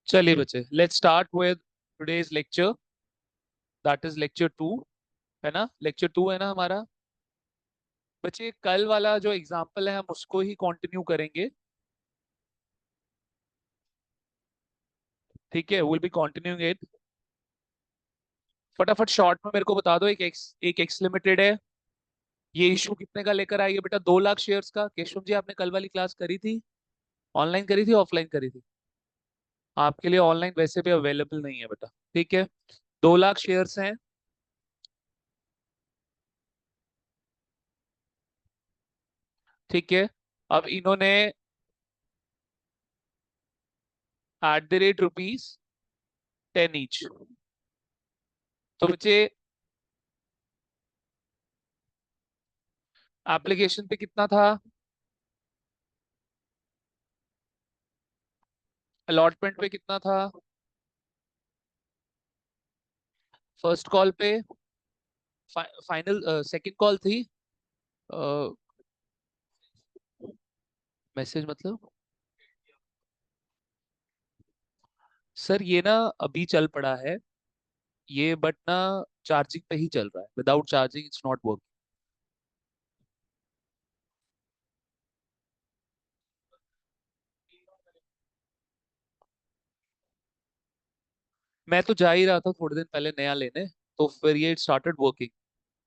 चलिए बच्चे, let's start with today's lecture. That is lecture 2। है ना, लेक्चर 2 है ना हमारा। बच्चे, कल वाला जो एग्जाम्पल है हम उसको ही कंटिन्यू करेंगे। ठीक है, विल बी कंटिन्यूइंग इट। फटाफट शॉर्ट में मेरे को बता दो, एक एक्स लिमिटेड है। ये इशू कितने का लेकर आई है बेटा? 2 लाख शेयर्स का। केशव जी, आपने कल वाली क्लास करी थी? ऑनलाइन करी थी, ऑफलाइन करी थी? आपके लिए ऑनलाइन वैसे भी अवेलेबल नहीं है बेटा। ठीक है, 2 लाख शेयर्स हैं। ठीक है, अब इन्होंने @rupees 10 ईच। तो बच्चे, एप्लीकेशन पे कितना था? अलॉटमेंट पे कितना था? फर्स्ट कॉल पे? फाइनल सेकंड कॉल थी? मैसेज मतलब? सर ये ना अभी चल पड़ा है ये, बट ना चार्जिंग पे ही चल रहा है। Without charging it's not work. मैं तो जा ही रहा था थोड़े दिन पहले नया लेने, तो फिर ये स्टार्टेड वर्किंग,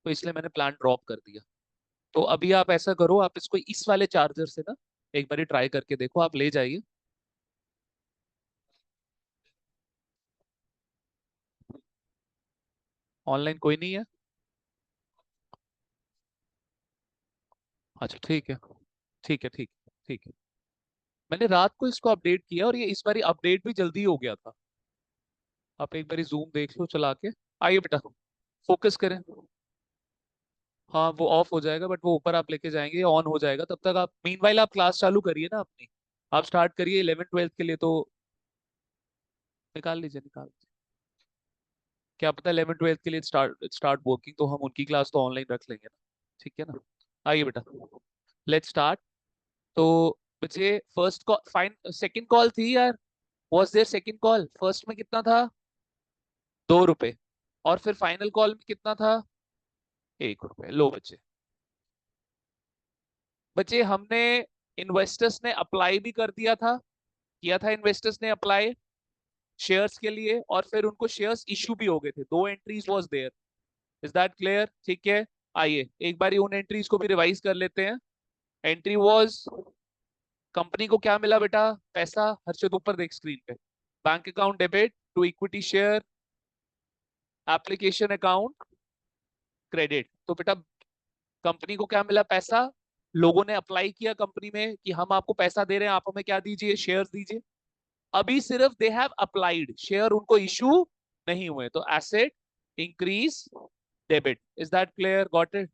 तो इसलिए मैंने प्लान ड्रॉप कर दिया। तो अभी आप ऐसा करो, आप इसको इस वाले चार्जर से ना एक बार ट्राई करके देखो, आप ले जाइए। ऑनलाइन कोई नहीं है? अच्छा ठीक है, ठीक है, ठीक है, ठीक है। मैंने रात को इसको अपडेट किया और ये इस बारी अपडेट भी जल्दी हो गया था। आप एक बारी जूम देख लो चला के। आइए बेटा, फोकस करें। हाँ, वो ऑफ हो जाएगा, बट वो ऊपर आप लेके जाएंगे, ऑन हो जाएगा। तब तक आप मीनवाइल आप क्लास चालू करिए ना अपनी। आप स्टार्ट करिए 11th 12th के लिए तो। निकाल लीजिए, निकाल लीजिए। क्या पता 11th 12th के लिए स्टार्ट स्टार्ट वर्किंग, तो हम उनकी क्लास तो ऑनलाइन रख लेंगे ना। ठीक है ना? आइए बेटा, लेट्स स्टार्ट। तो बच्चे, first call, fine second call थी यार। Was there second call? First में कितना था? 2 रुपए। और फिर फाइनल कॉल में कितना था? 1 रुपए। लो बच्चे, बच्चे हमने इन्वेस्टर्स ने अप्लाई भी कर दिया था, किया था इन्वेस्टर्स ने अप्लाई शेयर्स के लिए, और फिर उनको शेयर्स इशू भी हो गए थे। 2 entries was there. Is that clear? ठीक है, आइए एक बार उन एंट्रीज को भी रिवाइज कर लेते हैं। एंट्री वाज, कंपनी को क्या मिला बेटा? पैसा। हर्षद ऊपर देख स्क्रीन पे। Bank account debit to equity share, application account credit. तो बेटा, कंपनी को क्या मिला? पैसा। लोगों ने अप्लाई किया कंपनी में कि हम आपको पैसा दे रहे हैं, आप हमें क्या दीजिए? शेयर्स दीजिए। अभी सिर्फ दे हैव अप्लाइड, शेयर उनको इशू नहीं हुए। तो asset increase debit. Is that clear? Got it?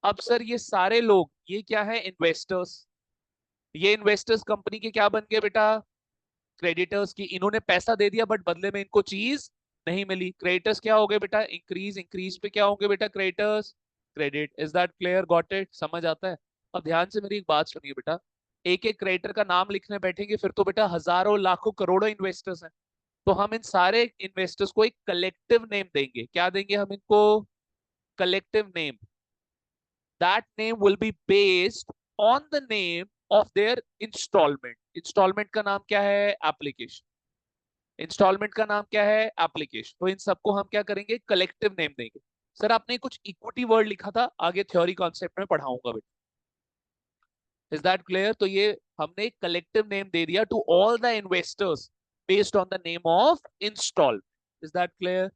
अब सर ये सारे लोग, ये क्या है? इन्वेस्टर्स। ये इन्वेस्टर्स कंपनी के क्या बन गए बेटा? क्रेडिटर्स की। इन्होंने पैसा दे दिया बट बदले में इनको चीज नहीं मिली। क्रेडिटर्स क्या हो गए बेटा? इंक्रीज। इंक्रीज पे क्या होंगे बेटा? Creditors credit. Is that clear? Got it? समझ आता है? अब ध्यान से मेरी एक बात सुनिए बेटा। एक एक क्रेडिटर का नाम लिखने बैठेंगे फिर तो बेटा हजारों लाखों करोड़ों इन्वेस्टर्स हैं। तो हम इन सारे इन्वेस्टर्स को एक कलेक्टिव नेम देंगे। क्या देंगे हम इनको? Collective name. That name will be based on the name of their installment. Installment का नाम क्या है? एप्लीकेशन। इंस्टॉलमेंट का नाम क्या है? एप्लीकेशन। तो इन सबको हम क्या करेंगे? कलेक्टिव नेम देंगे। सर आपने कुछ इक्विटी वर्ड लिखा था, आगे थ्योरी कॉन्सेप्ट में पढ़ाऊंगा बेटा। Is that clear? तो ये हमने एक कलेक्टिव नेम दे दिया to all the investors based on the name of install. Is that clear?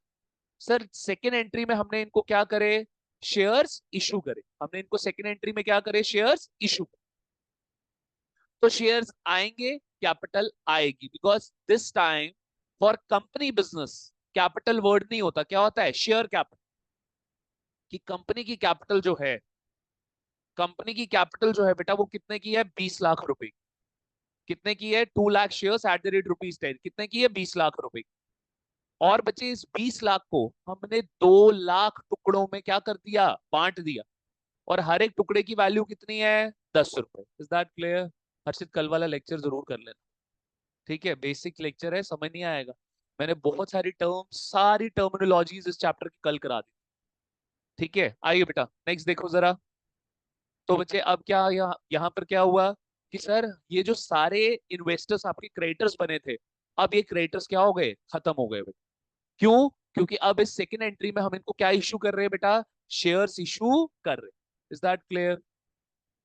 Sir second entry में हमने इनको क्या करे? शेयर्स इशू करे। हमने इनको सेकेंड एंट्री में क्या करे? Shares issue. तो शेयर्स आएंगे, कैपिटल आएगी, because this time for company business capital word नहीं होता, क्या होता है? Share capital. कि कंपनी की कैपिटल जो है, कंपनी की कैपिटल जो है बेटा, वो कितने की है? 20 लाख रुपए। कितने की है? 2 लाख शेयर्स @rupees 10। कितने की है? 20 लाख रुपए। और बच्चे, इस 20 लाख को हमने 2 लाख टुकड़ों में क्या कर दिया? बांट दिया। और हर एक टुकड़े की वैल्यू कितनी है? 10 रुपए। Is that clear? हर्षित कल वाला लेक्चर जरूर कर लेना। ठीक है, बेसिक लेक्चर है, समझ नहीं आएगा। मैंने बहुत सारी सारी टर्मिनोलॉजीज इस चैप्टर की कल करा दी। ठीक है, आइए बेटा नेक्स्ट देखो जरा। तो बच्चे अब क्या यहाँ पर क्या हुआ कि सर ये जो सारे इन्वेस्टर्स आपके क्रेडिटर्स बने थे, अब ये क्रेडिटर्स क्या हो गए, खत्म हो गए बेटा। क्यों? क्योंकि अब इस सेकेंड एंट्री में हम इनको क्या इशू कर रहे हैं बेटा, शेयर्स इशू कर रहे हैं। Is that clear?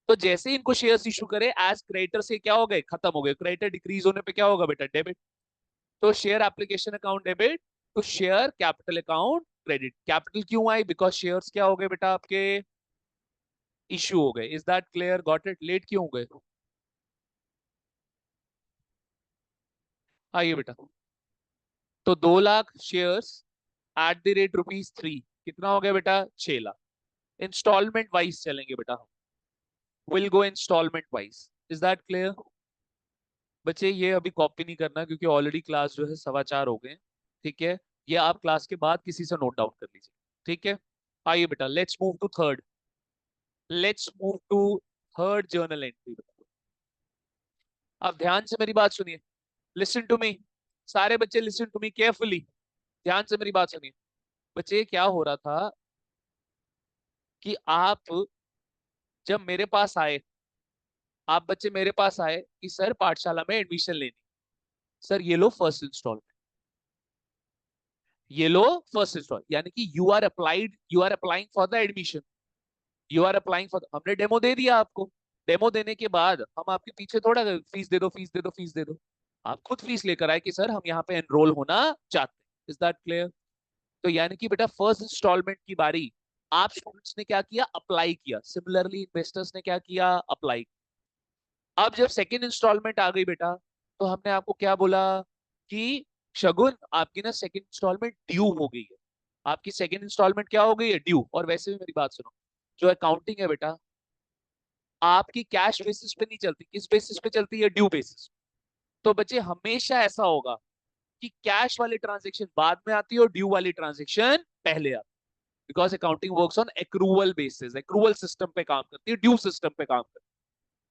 तो जैसे ही इनको शेयर्स इशू करे एज क्रेडिटर से क्या हो गए, खत्म हो गए। क्रेडिटर डिक्रीज होने पे क्या होगा बेटा, डेबिट। तो शेयर एप्लीकेशन अकाउंट डेबिट, तो share capital account credit. Capital क्यों आई, बिकॉज शेयर्स क्या हो गए बेटा आपके, इशू हो गए। Is that clear? Got it? Late क्यों हो गए? आइए बेटा, तो 2 lakh shares at the rate ₹3, कितना हो गया बेटा, 6 लाख। इंस्टॉलमेंट वाइज चलेंगे बेटा हम, will go installment wise. Is that clear? बच्चे ये अभी कॉपी नहीं करना क्योंकि ऑलरेडी क्लास जो है 4:15 हो गए। ठीक है, ये आप क्लास के बाद किसी से नोट डाउन कर लीजिए। ठीक है, आइए बेटा let's move to third journal entry. अब ध्यान से मेरी बात सुनिए, लिसन टू मी, सारे बच्चे लिसन टू मी केयरफुली, ध्यान से मेरी बात सुनिए। बच्चे क्या हो रहा था कि आप जब मेरे पास आए, आप बच्चे मेरे पास आए कि सर पाठशाला में एडमिशन लेनी, सर ये लो फर्स्ट इंस्टॉलमेंट, ये लो फर्स्ट इंस्टॉल, यानी कि you are applying for the admission, you are applying for, हमने डेमो दे दिया आपको। डेमो देने के बाद हम आपके पीछे थोड़ा फीस दे दो, फीस दे दो, फीस दे दो। आप खुद फीस लेकर आए कि सर हम यहाँ पे एनरोल होना चाहते हैं। Is that clear? तो यानी कि बेटा फर्स्ट इंस्टॉलमेंट की बारी आप स्टूडेंट्स ने क्या किया, अप्लाई किया। सिमिलरली इन्वेस्टर्स ने क्या किया, अप्लाई। अब जब सेकेंड इंस्टॉलमेंट आ गई बेटा, तो हमने आपको क्या बोला कि शगुन आपकी ना सेकेंड इंस्टॉलमेंट ड्यू हो गई है, आपकी सेकेंड इंस्टॉलमेंट क्या हो गई है, ड्यू। और वैसे भी मेरी बात सुनो, जो अकाउंटिंग है बेटा आपकी कैश बेसिस पे नहीं चलती, किस बेसिस पे चलती है, ड्यू बेसिस। तो बच्चे हमेशा ऐसा होगा कि कैश वाली ट्रांजेक्शन बाद में आती है और ड्यू वाली ट्रांजेक्शन पहले आती है, because accounting works on accrual basis, accrual system पे काम करती है, ड्यू सिस्टम पे काम करती है।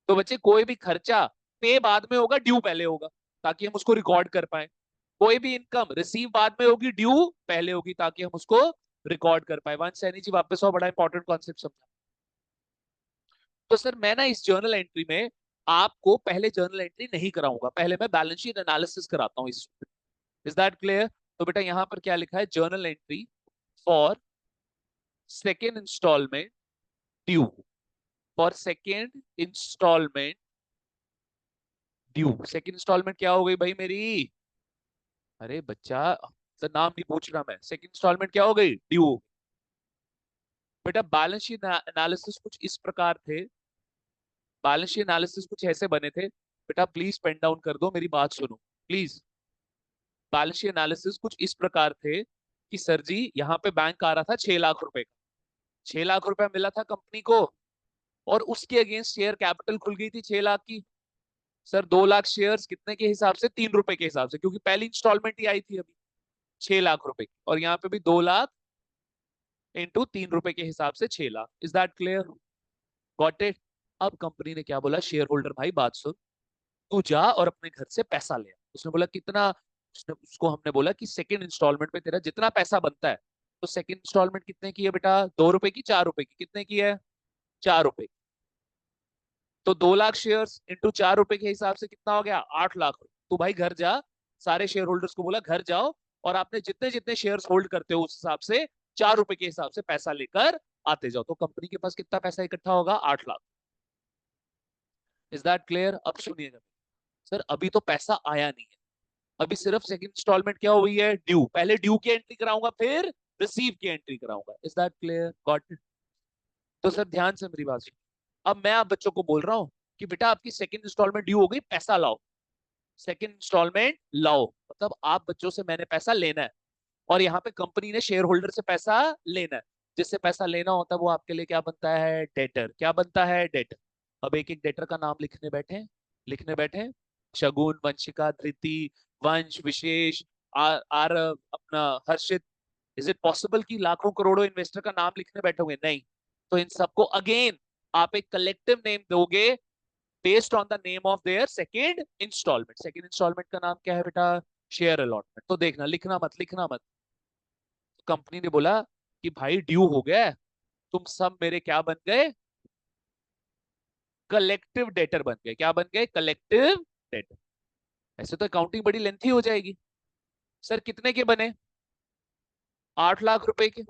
तो बच्चे कोई भी खर्चा पे बाद में होगा, ड्यू पहले होगा, ताकि हम उसको रिकॉर्ड कर पाए। कोई भी इनकम रिसीव बाद में होगी, ड्यू पहले होगी, ताकि हम उसको रिकॉर्ड कर पाए। वंश सैनी जी वापस आओ, बड़ा इंपॉर्टेंट कॉन्सेप्ट समझा। तो सर मैं ना इस जर्नल एंट्री में आपको पहले जर्नल एंट्री नहीं कराऊंगा, पहले मैं बैलेंस शीट एनालिसिस कराता हूँ इस। Is that clear? तो बेटा यहाँ पर क्या लिखा है, journal entry for second installment due, for second installment due. Second installment क्या हो गई भाई मेरी, अरे बच्चा सर नाम नहीं पूछ रहा मैं, सेकेंड इंस्टॉलमेंट क्या हो गई, ड्यू। बेटा बैलेंस शीट एनालिसिस कुछ इस प्रकार थे, बैलेंस शीट एनालिसिस कुछ ऐसे बने थे। बेटा प्लीज पेन डाउन कर दो, मेरी बात सुनो प्लीज। बैलेंस शीट एनालिसिस कुछ इस प्रकार थे कि सर जी यहाँ पे बैंक आ रहा था 6 लाख रुपए का, 6 लाख रुपए मिला था कंपनी को, और उसके अगेंस्ट शेयर कैपिटल खुल गई थी 6 लाख की। सर 2 लाख शेयर्स कितने के हिसाब से, 3 रुपए के हिसाब से, क्योंकि पहली इंस्टॉलमेंट ही आई थी अभी 6 लाख रुपए की, और यहाँ पे भी 2 लाख इंटू 3 रुपए के हिसाब से 6 lakh. Is that clear? Got it? अब कंपनी ने क्या बोला, शेयर होल्डर भाई बात सुन, तू जा और अपने घर से पैसा ले आ। उसने बोला कितना, उसको हमने बोला कि सेकंड इंस्टॉलमेंट पे तेरा जितना पैसा बनता है। तो सेकंड इंस्टॉलमेंट कितने की है बेटा, 2 रुपए की, 4 रुपए की, कितने की है, 4 रुपए। तो 2 लाख शेयर्स इंटू 4 रुपए के हिसाब से कितना हो गया, 8 लाख रुपए। तो भाई घर जा, सारे शेयर होल्डर्स को बोला घर जाओ और आपने जितने जितने शेयर्स होल्ड करते हो उस हिसाब से 4 रुपए के हिसाब से पैसा लेकर आते जाओ। तो कंपनी के पास कितना पैसा इकट्ठा होगा, 8 लाख। Is that clear? अब सुनिएगा सर, अभी तो पैसा आया नहीं है, अभी सिर्फ सेकंड इंस्टॉलमेंट क्या हुई है, ड्यू। पहले ड्यू की एंट्री कराऊंगा, फिर रिसीव की एंट्री कराऊंगा। Is that clear? Got it? तो सर ध्यान से मेरी बात सुनिए, अब मैं आप बच्चों को बोल रहा हूँ कि बेटा आपकी सेकंड इंस्टॉलमेंट ड्यू हो गई, पैसा लाओ, सेकंड इंस्टॉलमेंट लाओ। मतलब आप बच्चों से मैंने पैसा लेना है, और यहाँ पे कंपनी ने शेयर होल्डर से पैसा लेना है। जिससे पैसा लेना होता है वो आपके लिए क्या बनता है, डेटर। क्या बनता है, डेटर। अब एक एक डेटर का नाम लिखने बैठे, शगुन, वंशिका, धृति, वंश, विशेष, आरव, अपना हर्षित। इज इट पॉसिबल कि लाखों करोड़ों इन्वेस्टर का नाम लिखने बैठोगे, नहीं। तो इन सबको अगेन आप एक कलेक्टिव नेम दोगे, based on the name of their second installment. Second installment का नाम क्या है बेटा? Share allotment. तो देखना, लिखना मत, लिखना मत। कंपनी ने बोला कि भाई ड्यू हो गया है, तुम सब मेरे क्या बन गए? कलेक्टिव डेटर बन गए। क्या बन गए? Collective debtor. ऐसे तो अकाउंटिंग बड़ी लेंथी हो जाएगी। सर कितने के बने? 8 लाख रुपए के।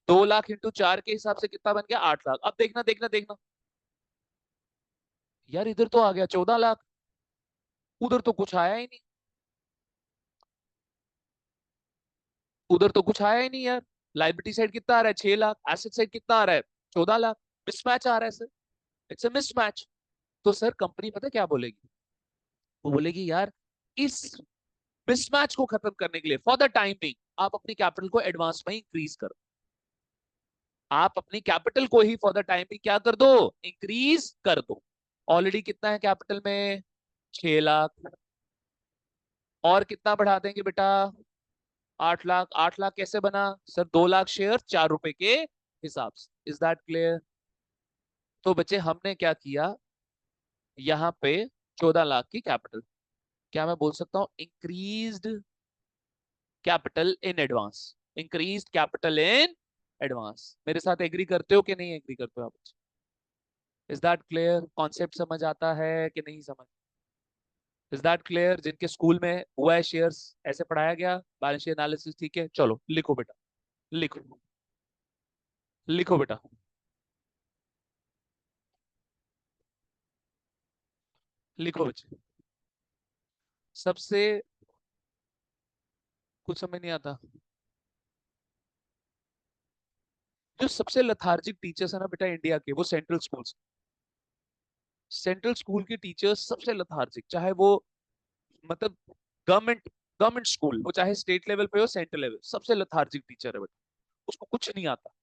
2 लाख इंटू 4 के हिसाब से कितना बन गया? 8 लाख। अब देखना देखना देखना, यार इधर तो आ गया 14 लाख, उधर तो कुछ आया ही नहीं। उधर तो कुछ आया ही नहीं यार। लाइबिलिटी साइड कितना आ रहा है? 6 लाख। एसेट साइड कितना आ रहा है? 14 लाख। मिसमैच आ रहा है सर, इट्स अ मिसमैच। तो सर कंपनी पता है क्या बोलेगी? वो बोलेगी यार, इस मिसमैच को खत्म करने के लिए फॉर द टाइम बिंग आप अपनी कैपिटल को एडवांस में इंक्रीज करो। आप अपनी कैपिटल को ही फॉर द टाइम बिंग क्या कर दो? इंक्रीज कर दो। ऑलरेडी कितना है कैपिटल में? 6 लाख। और कितना बढ़ा देंगे बेटा? 8 लाख। 8 लाख कैसे बना? सर 2 लाख शेयर 4 रुपए के हिसाब से। Is that clear? तो बच्चे हमने क्या किया यहाँ पे? 14 लाख की कैपिटल। क्या मैं बोल सकता हूँ increased capital in advance? Increased capital in advance. मेरे साथ एग्री करते हो कि नहीं एग्री करते हो आप? Is that clear? कॉन्सेप्ट समझ आता है कि नहीं समझ? Is that clear? जिनके स्कूल में हुआ है शेयर्स ऐसे पढ़ाया गया, बैलेंस शीट एनालिसिस, ठीक है चलो लिखो बेटा, लिखो, लिखो बेटा, लिखो बच्चे। सबसे कुछ समझ नहीं आता। जो सबसे लथार्जिक टीचर्स है ना बेटा इंडिया के, वो सेंट्रल स्कूल। सेंट्रल स्कूल के टीचर्स सबसे लथार्जिक, चाहे वो मतलब गवर्नमेंट गवर्नमेंट स्कूल वो, चाहे स्टेट लेवल पे हो सेंट्रल लेवल, सबसे लथार्जिक टीचर है बेटा। उसको कुछ नहीं आता।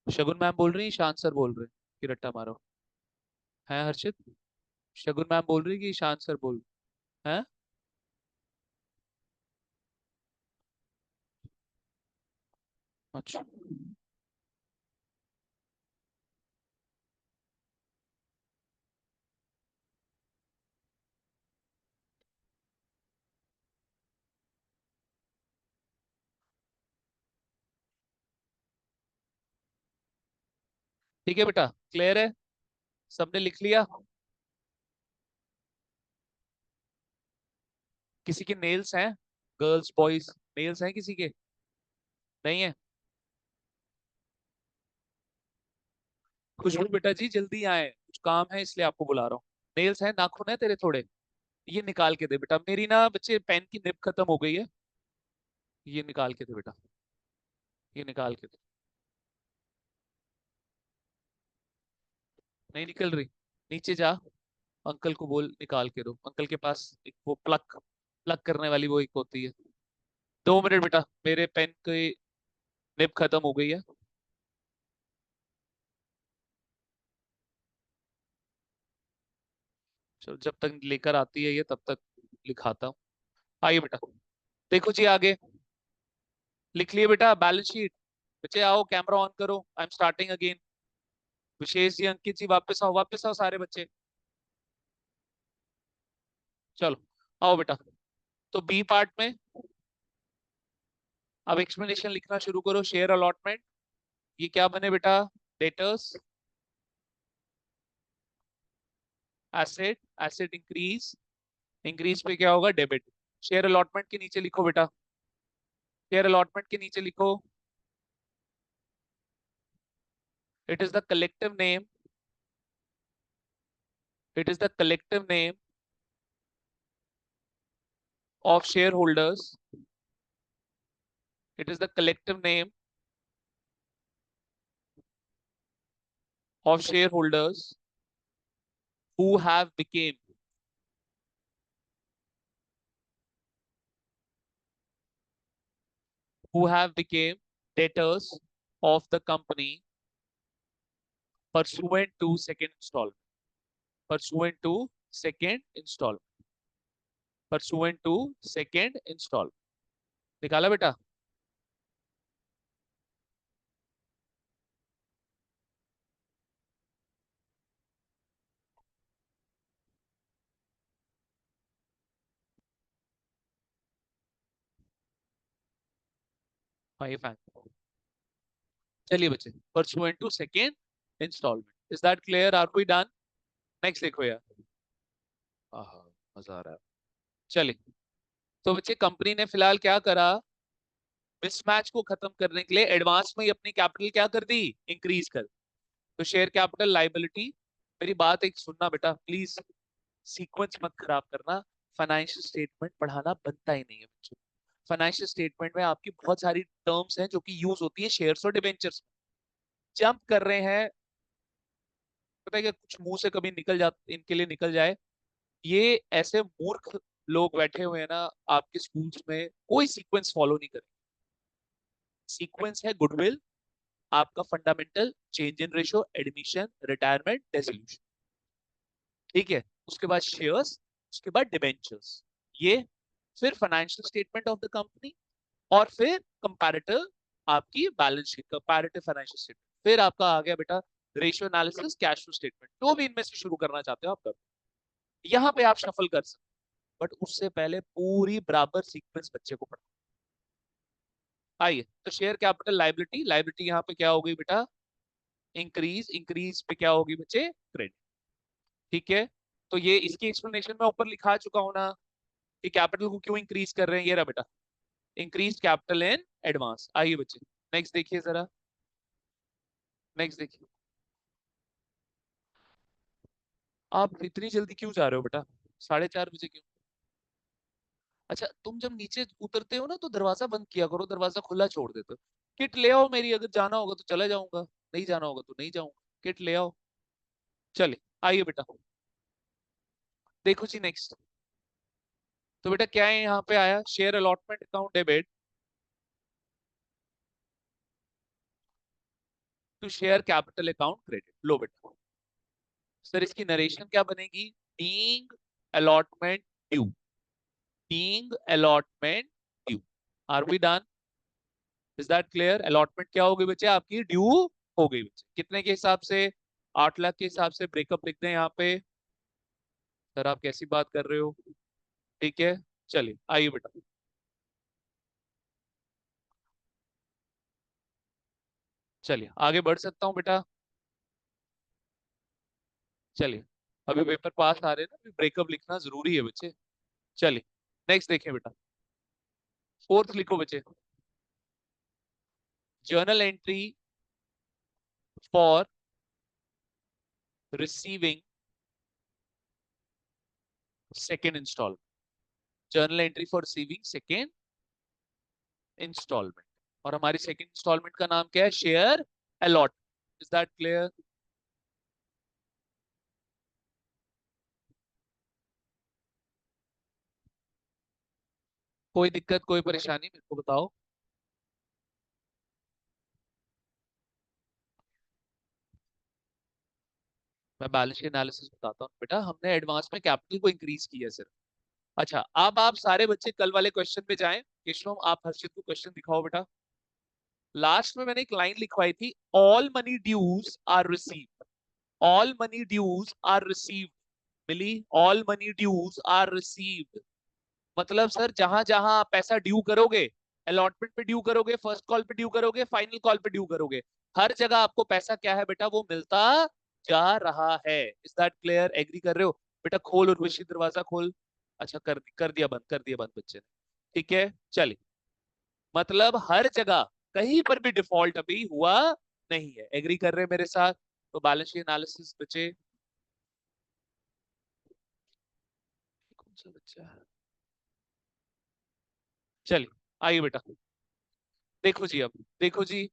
शगुन मैम बोल रही, शांत सर बोल रहे कि रट्टा मारो? है हर्षित? शगुन मैम बोल रही कि शांत सर बोल? है? अच्छा ठीक है बेटा, क्लियर है? सबने लिख लिया? किसी के नेल्स हैं? गर्ल्स बॉयज नेल्स हैं किसी के? नहीं है? खुशबू बेटा जी जल्दी आए, कुछ काम है इसलिए आपको बुला रहा हूँ। नेल्स हैं, नाखून है तेरे थोड़े? ये निकाल के दे बेटा। मेरी ना बच्चे पेन की निब खत्म हो गई है, ये निकाल के दे बेटा, ये निकाल के दे। नहीं निकल रही? नीचे जा, अंकल को बोल निकाल के दो। अंकल के पास एक वो प्लग प्लग करने वाली वो एक होती है। 2 मिनट बेटा, मेरे पेन की निब खत्म हो गई है। चलो जब तक लेकर आती है ये तब तक लिखाता हूँ। आइए बेटा, देखो जी आगे। लिख लिए बेटा बैलेंस शीट? बच्चे आओ, कैमरा ऑन करो, आई एम स्टार्टिंग अगेन। विशेष जी, अंकित जी, वापस आओ सारे बच्चे। चलो आओ बेटा। तो बी पार्ट में अब एक्सप्लेनेशन लिखना शुरू करो। शेयर अलॉटमेंट, ये क्या बने बेटा? Debtors, asset, asset increase, increase पे क्या होगा? डेबिट। शेयर अलॉटमेंट के नीचे लिखो बेटा, शेयर अलॉटमेंट के नीचे लिखो, it is the collective name, it is the collective name of share holders, it is the collective name of share holders who have became who have became debtors of the company pursuant to second installment, pursuant to second install, pursuant to second install. निकाला बेटा? हाँ ये fact. चलिए बच्चे, pursuant to second installment, is that clear? Are we done? Next देखो यार। आहा, मजा आ रहा है। चलिए, तो बच्चे कंपनी ने फिलहाल क्या करा, मिसमैच को खत्म करने के लिए एडवांस में ही अपनी कैपिटल क्या कर दी, इंक्रीज कर। तो शेयर कैपिटल लाइबिलिटी, मेरी बात एक सुनना बेटा प्लीज, सीक्वेंस मत खराब करना। फाइनेंशियल स्टेटमेंट पढ़ाना बनता ही नहीं है बच्चों। फाइनेंशियल स्टेटमेंट में आपकी बहुत सारी टर्म्स हैं जो कि यूज होती है शेयर्स और डिबेंचर्स। जंप कर रहे हैं, पता है कि कुछ मुंह से कभी निकल जा, इनके लिए निकल जाए। ये ऐसे मूर्ख लोग बैठे हुए हैं ना आपके स्कूल्स में, कोई सीक्वेंस फॉलो नहीं करे। सीक्वेंस है गुडविल, आपका fundamental, change in ratio, admission, retirement, dissolution, ठीक है? उसके बाद शेयर्स, उसके बाद डिबेंचर्स, ये फिर financial statement of the company, और फिर कंपैरेटिव, आपकी balance sheet, comparative financial statement, फिर आपका आ गया बेटा ratio analysis, cash flow statement. जो भी इनमें से शुरू करना चाहते हो आप करो, यहाँ पे आप शफल कर सकते हो, बट उससे पहले पूरी बराबर सीक्वेंस बच्चे को पढ़ो। आइए, तो शेयर कैपिटल लाइबिलिटी, लाइबिलिटी यहाँ पे क्या होगी बेटा, इंक्रीज, इंक्रीज पे क्या होगी बच्चे, क्रेडिट, ठीक है? तो ये इसकी एक्सप्लेनेशन मैं ऊपर लिखा चुका हूं ना, कि कैपिटल को क्यों इंक्रीज कर रहे हैं, ये रहा बेटा, इंक्रीज कैपिटल इन एडवांस। आइए बच्चे, नेक्स्ट देखिए जरा, नेक्स्ट देखिए। आप इतनी जल्दी क्यों जा रहे हो बेटा, 4:30 बजे क्यों? अच्छा, तुम जब नीचे उतरते हो ना तो दरवाजा बंद किया करो, दरवाजा खुला छोड़ देते हो। किट ले आओ मेरी, अगर जाना होगा तो चला जाऊंगा, नहीं जाना होगा तो नहीं जाऊंगा। किट ले आओ। चलिए, आइए बेटा, देखो जी नेक्स्ट। तो बेटा क्या है यहाँ पे आया, share allotment account debit to share capital account credit. लो बेटा, सर इसकी नरेशन क्या बनेगी, being allotment due, being allotment due. Are we done? Is that clear? Allotment क्या हो गई बच्चे, आपकी ड्यू हो गई बच्चे, कितने के हिसाब से, 8 लाख के हिसाब से। ब्रेकअप लिख दें यहाँ पे। सर आप कैसी बात कर रहे हो, ठीक है? चलिए आइए बेटा, चलिए आगे बढ़ सकता हूँ बेटा? चलिए, अभी पेपर पास आ रहे हैं ना, ब्रेकअप लिखना जरूरी है बच्चे। चलिए, नेक्स्ट देखें बेटा, फोर्थ लिखो बच्चे, journal entry for receiving second installment, journal entry for receiving second installment. और हमारी सेकेंड इंस्टॉलमेंट का नाम क्या है, share allot. Is that clear? कोई दिक्कत, कोई परेशानी मेरे को बताओ। मैं बैलेंस शीट एनालिसिस बताता हूँ बेटा, हमने एडवांस में कैपिटल को इंक्रीज किया सर। अच्छा, अब आप सारे बच्चे कल वाले क्वेश्चन पे जाएं। केशव, आप हर्षित को क्वेश्चन दिखाओ बेटा। लास्ट में मैंने एक लाइन लिखवाई थी, all money dues are received, all money dues are received, मिली? All money dues are received, मतलब सर जहां जहां आप पैसा ड्यू करोगे, अलॉटमेंट पे ड्यू करोगे, फर्स्ट कॉल पे ड्यू करोगे, फाइनल कॉल पे ड्यू करोगे, हर जगह आपको पैसा क्या है बेटा, वो मिलता जा रहा है। Is that clear? एग्री कर रहे हो बेटा? खोल उर्वशी दरवाजा खोल। अच्छा, कर दिया बंद, कर दिया बंद बच्चे ने, ठीक है? चलिए, मतलब हर जगह कहीं पर भी डिफॉल्ट अभी हुआ नहीं है। एग्री कर रहे हैं मेरे साथ? तो बैलेंस शीट एनालिसिस बचे, कौन सा बच्चा है? चलिए आइए बेटा, देखो जी, अब देखो जी,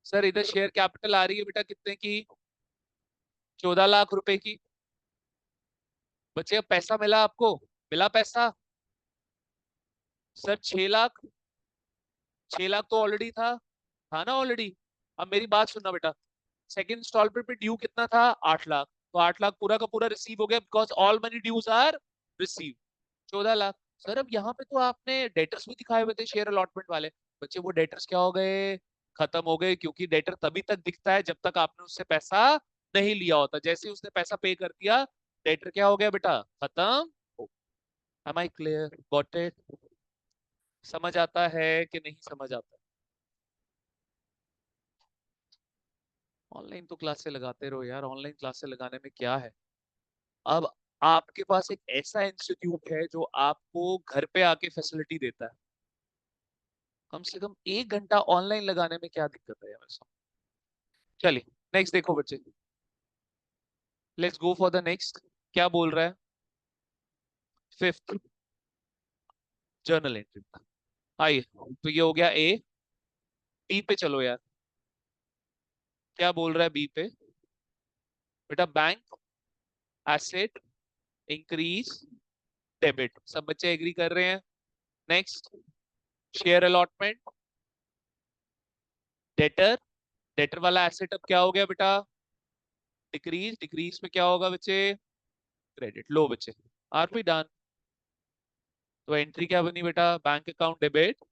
सर इधर शेयर कैपिटल आ रही है बेटा कितने की, 14 लाख रुपए की। बच्चे अब पैसा मिला आपको, मिला पैसा? सर 6 लाख, 6 लाख तो ऑलरेडी था ना ऑलरेडी। अब मेरी बात सुनना बेटा, सेकंड इंस्टॉलमेंट पे ड्यू कितना था, 8 लाख। तो 8 लाख पूरा का पूरा रिसीव हो गया, because all money dues are receive. 14 lakh. Sir अब यहाँ पे तो आपने डेटर्स भी दिखाए हुए थे शेयर अलॉटमेंट वाले, बच्चे वो डेटर्स क्या हो गए? खत्म हो गए, क्योंकि डेटर तभी तक दिखता है जब तक आपने उससे पैसा नहीं लिया होता। जैसे ही उसने पैसा पे कर दिया, डेटर क्या हो गया बेटा? खत्म। Am I clear? Got it? समझ आता है कि नहीं समझ आता? ऑनलाइन तो क्लासे लगाते रहो यार, ऑनलाइन क्लासे लगाने में क्या है? अब आपके पास एक ऐसा इंस्टीट्यूट है जो आपको घर पे आके फैसिलिटी देता है, कम से कम 1 घंटा ऑनलाइन लगाने में क्या दिक्कत है यार? चलिए नेक्स्ट देखो बच्चे, let's go for the next. क्या बोल रहा है? Fifth, journal entry. आइए, तो ये हो गया ए। बी पे चलो यार, क्या बोल रहा है बी पे? बेटा बैंक एसेट इंक्रीज डेबिट, सब बच्चे एग्री कर रहे हैं? Next, share allotment debtor, debtor वाला एसेट अब क्या हो गया बेटा? डिक्रीज, डिक्रीज में क्या होगा बच्चे? क्रेडिट। लो बच्चे, आर पी डन। तो एंट्री क्या बनी बेटा? Bank account debit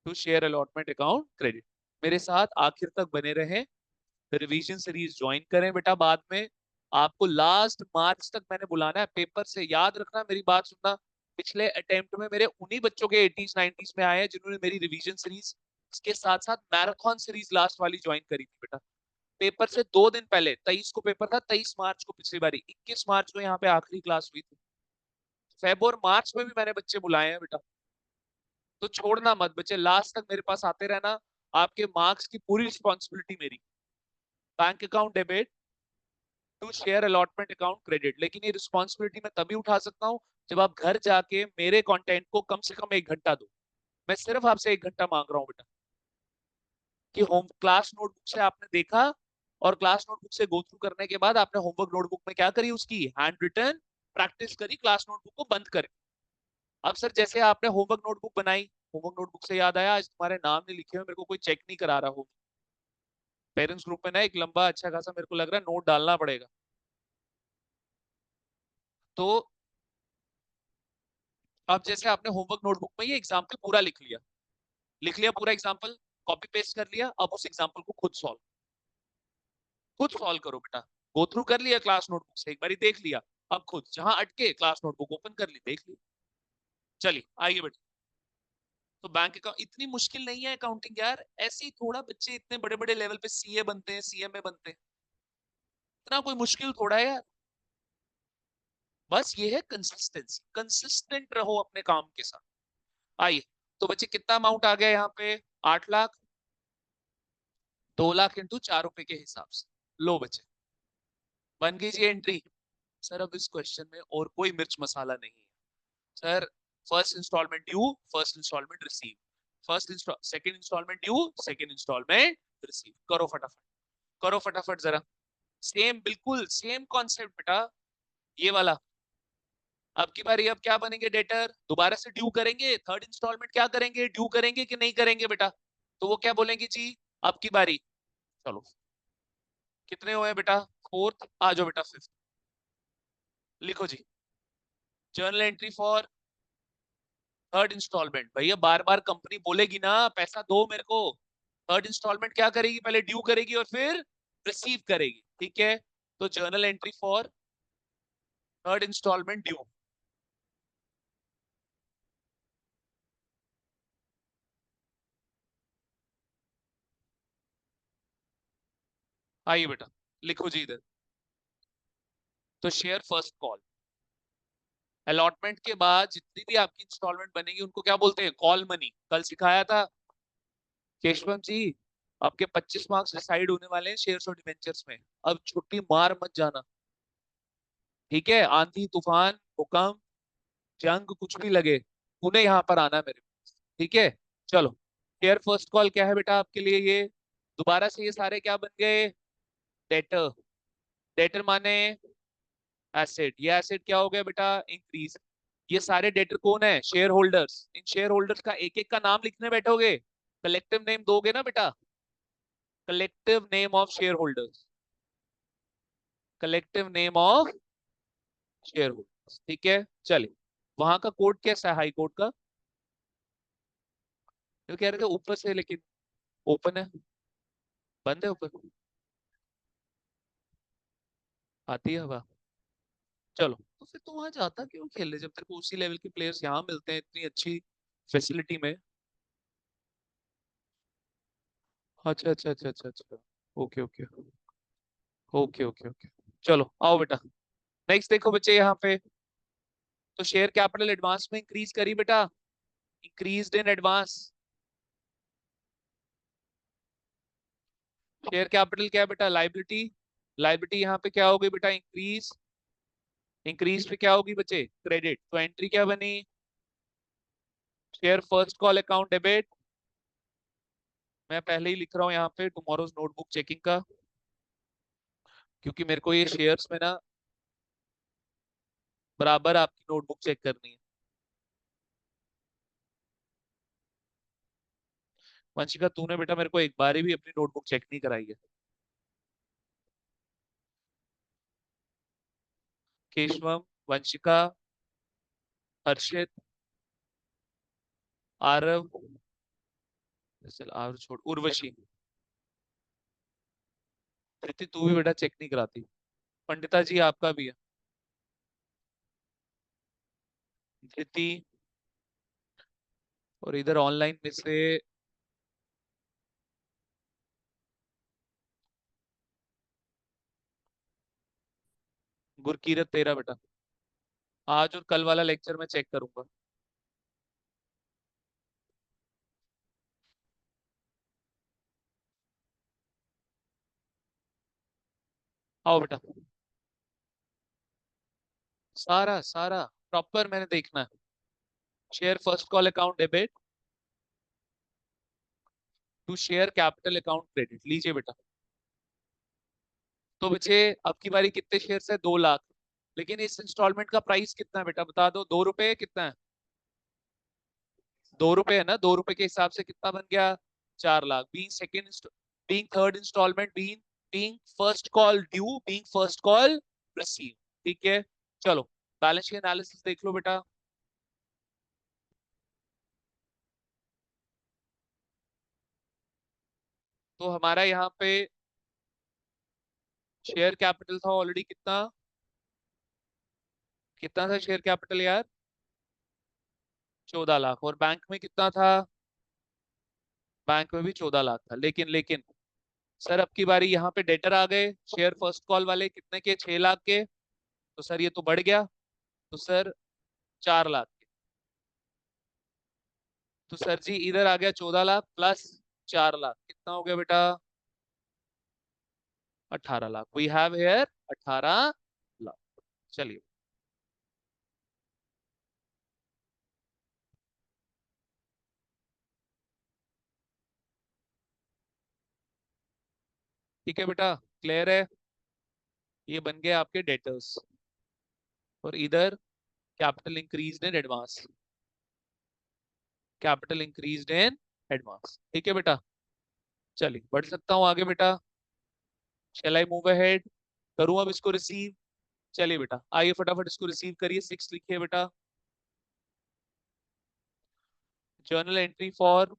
to share allotment account credit. मेरे साथ आखिर तक बने रहें, रिवीजन सीरीज ज्वाइन करें बेटा। बाद में आपको लास्ट मार्च तक मैंने बुलाना है पेपर से, याद रखना, मेरी बात सुनना। पिछले अटेम्प्ट में मेरे उन्हीं बच्चों के 80s 90s में आए हैं जिन्होंने मेरी रिवीजन सीरीज, इसके साथ साथ मैराथन सीरीज लास्ट वाली ज्वाइन करी थी बेटा। पेपर से 2 दिन पहले, 23 को पेपर था, 23 मार्च को पिछली बारी, 21 मार्च को यहाँ पे आखिरी क्लास हुई थी। फेब और मार्च में भी मैंने बच्चे बुलाए हैं बेटा। तो छोड़ना मत बच्चे, लास्ट तक मेरे पास आते रहना। आपके मार्क्स की पूरी रिस्पॉन्सिबिलिटी मेरी। Bank account debit to share allotment account credit, लेकिन ये रिस्पॉन्सिबिलिटी मैं तभी उठा सकता हूँ जब आप घर जाके मेरे कंटेंट को कम से कम 1 घंटा दो। मैं सिर्फ आपसे 1 घंटा मांग रहा हूँ बेटा, कि होम क्लास नोटबुक से आपने देखा, और क्लास नोटबुक से गो थ्रू करने के बाद आपने होमवर्क नोटबुक में क्या करी? उसकी हैंड रिटन प्रैक्टिस करी, क्लास नोटबुक को बंद करी। अब सर जैसे आपने होमवर्क नोटबुक बनाई, होमवर्क नोटबुक से याद आया, आज तुम्हारे नाम नहीं लिखे हुए, मेरे को कोई चेक नहीं करा रहा हो। पेरेंट्स ग्रुप में ना एक लंबा अच्छा खासा मेरे को लग रहा है नोट डालना पड़ेगा। तो अब जैसे आपने होमवर्क नोटबुक में ये एग्जाम्पल पूरा लिख लिया पूरा एग्जाम्पल, कॉपी पेस्ट कर लिया। अब उस एग्जाम्पल को खुद सॉल्व करो बेटा। गो थ्रू कर लिया क्लास नोटबुक से, एक बारी देख लिया, अब खुद जहां अटके क्लास नोटबुक ओपन कर ली, देख ली। चलिए आइए बेटा। तो बैंक अकाउंट इतनी मुश्किल नहीं है अकाउंटिंग यार, ऐसे ही थोड़ा बच्चे इतने बड़े बड़े लेवल पे सीए बनते हैं, सीएमए बनते हैं, इतना कोई मुश्किल थोड़ा है यार। बस ये है कंसिस्टेंसी, कंसिस्टेंट रहो अपने काम के साथ। आइए, तो बच्चे कितना अमाउंट आ गया यहाँ पे? 8 लाख। 2 लाख इंटू 4 रुपए के हिसाब से। लो बच्चे, बन गई जी एंट्री। सर अब इस क्वेश्चन में और कोई मिर्च मसाला नहीं है sir. First installment due, first installment receive, second installment due, second installment receive. करो फटाफट, करो फटाफट जरा। सेम, बिल्कुल सेम कॉन्सेप्ट बेटा, ये वाला। अब की बारी अब क्या बनेंगे? डेटर दोबारा से ड्यू करेंगे, थर्ड इंस्टॉलमेंट क्या करेंगे? ड्यू करेंगे कि नहीं करेंगे बेटा? तो वो क्या बोलेंगे जी? अब की बारी, चलो कितने हुए बेटा? फोर्थ, आ जाओ बेटा फिफ्थ। लिखो जी, journal entry for third instalment. भैया बार बार कंपनी बोलेगी ना पैसा दो मेरे को। थर्ड इंस्टॉलमेंट क्या करेगी? पहले ड्यू करेगी और फिर रिसीव करेगी, ठीक है? तो journal entry for third installment due. आइए बेटा, लिखो जी इधर। तो शेयर फर्स्ट कॉल, अलॉटमेंट के बाद जितनी भी आपकी इंस्टॉलमेंट बनेगी उनको क्या बोलते हैं? Call money. कल सिखाया था केशवम जी, आपके 25 मार्क्स डिसाइड होने वाले हैं शेयर्स और डिवेंचर्स में। अब छुट्टी मार मत जाना, ठीक है? आंधी तूफान भूकंप जंग कुछ भी लगे, उन्हें यहाँ पर आना है मेरे, ठीक है? चलो, शेयर फर्स्ट कॉल क्या है बेटा आपके लिए? ये दोबारा से ये सारे क्या बन गए? डेटर। डेटर माने एसेट, ये एसेट क्या हो गया बेटा? इंक्रीज। ये सारे डेटर कौन है? Shareholders. इन शेयर होल्डर्स का एक एक का नाम लिखने बैठोगे, कलेक्टिव नेम दोगे ना बेटा? Collective name of share holders. Collective name of share holders, ठीक है। चलिए, वहां का कोड कैसा है हाई कोर्ट का? जो कह रहे थे ऊपर से, लेकिन ओपन है, बंद है ऊपर, आती है हवा। चलो, तो फिर तो वहां जाता क्यों खेलने जब तेरे को उसी लेवल के प्लेयर्स यहाँ मिलते हैं इतनी अच्छी फैसिलिटी में। अच्छा अच्छा अच्छा अच्छा अच्छा। Okay okay okay okay okay. चलो आओ बेटा, नेक्स्ट देखो बच्चे यहाँ पे। तो शेयर कैपिटल एडवांस में इंक्रीज करी बेटा, increase in advance. Share capital क्या है बेटा? लाइबिलिटी। लाइबिलिटी यहाँ पे क्या होगी बेटा? इंक्रीज। इंक्रीज पे क्या होगी बच्चे? क्रेडिट। तो एंट्री क्या बनी? Share first call account debit. मैं पहले ही लिख रहा हूँ यहाँ पे टुमारोज नोटबुक चेकिंग का, क्योंकि मेरे को ये शेयर्स में ना बराबर आपकी नोटबुक चेक करनी है। वंशिका, तूने बेटा मेरे को एक बार भी अपनी नोटबुक चेक नहीं कराई है। केशवम, वंशिका, हर्षित, आरव, चल आरव छोड़, उर्वशी, प्रीति तू भी बेटा चेक नहीं कराती। पंडिता जी आपका भी है। धृति, और इधर ऑनलाइन में से गुरकीरत तेरा बेटा। आज और कल वाला लेक्चर मैं चेक करूंगा। आओ बेटा, सारा सारा प्रॉपर मैंने देखना है। Share first call account debit to share capital account credit, लीजिए बेटा। तो बच्चे अब की बारी कितने शेयर है? 2 लाख। लेकिन इस इंस्टॉलमेंट का प्राइस कितना है बेटा? बता दो, 2 रुपए कितना है? 2 रुपए है ना, 2 रुपए के हिसाब से कितना बन गया? 4 lakh. Being second, being third installment, being being first call due, being first call receive, ठीक है। चलो, बैलेंस शीट एनालिसिस देख लो बेटा। तो हमारा यहाँ पे शेयर कैपिटल था ऑलरेडी कितना? कितना था शेयर कैपिटल यार? 14 लाख। और बैंक में कितना था? बैंक में भी 14 लाख था। लेकिन सर अब की बारी यहाँ पे डेटर आ गए शेयर फर्स्ट कॉल वाले, कितने के? 6 लाख के। तो सर ये तो बढ़ गया। तो सर 4 लाख के। तो सर जी इधर आ गया 14 लाख प्लस 4 लाख, कितना हो गया बेटा? 18 lakh. We have here 18 lakh. चलिए, ठीक है बेटा, क्लियर है। ये बन गए आपके डेटर्स। और इधर capital increase in advance, capital increase in advance, ठीक है बेटा। चलिए बढ़ सकता हूँ आगे बेटा। शैल आई मूव अहेड? करूँ अब इसको रिसीव? चलिए बेटा, आइए फटाफट इसको रिसीव करिए। 6 लिखिए बेटा। Journal entry for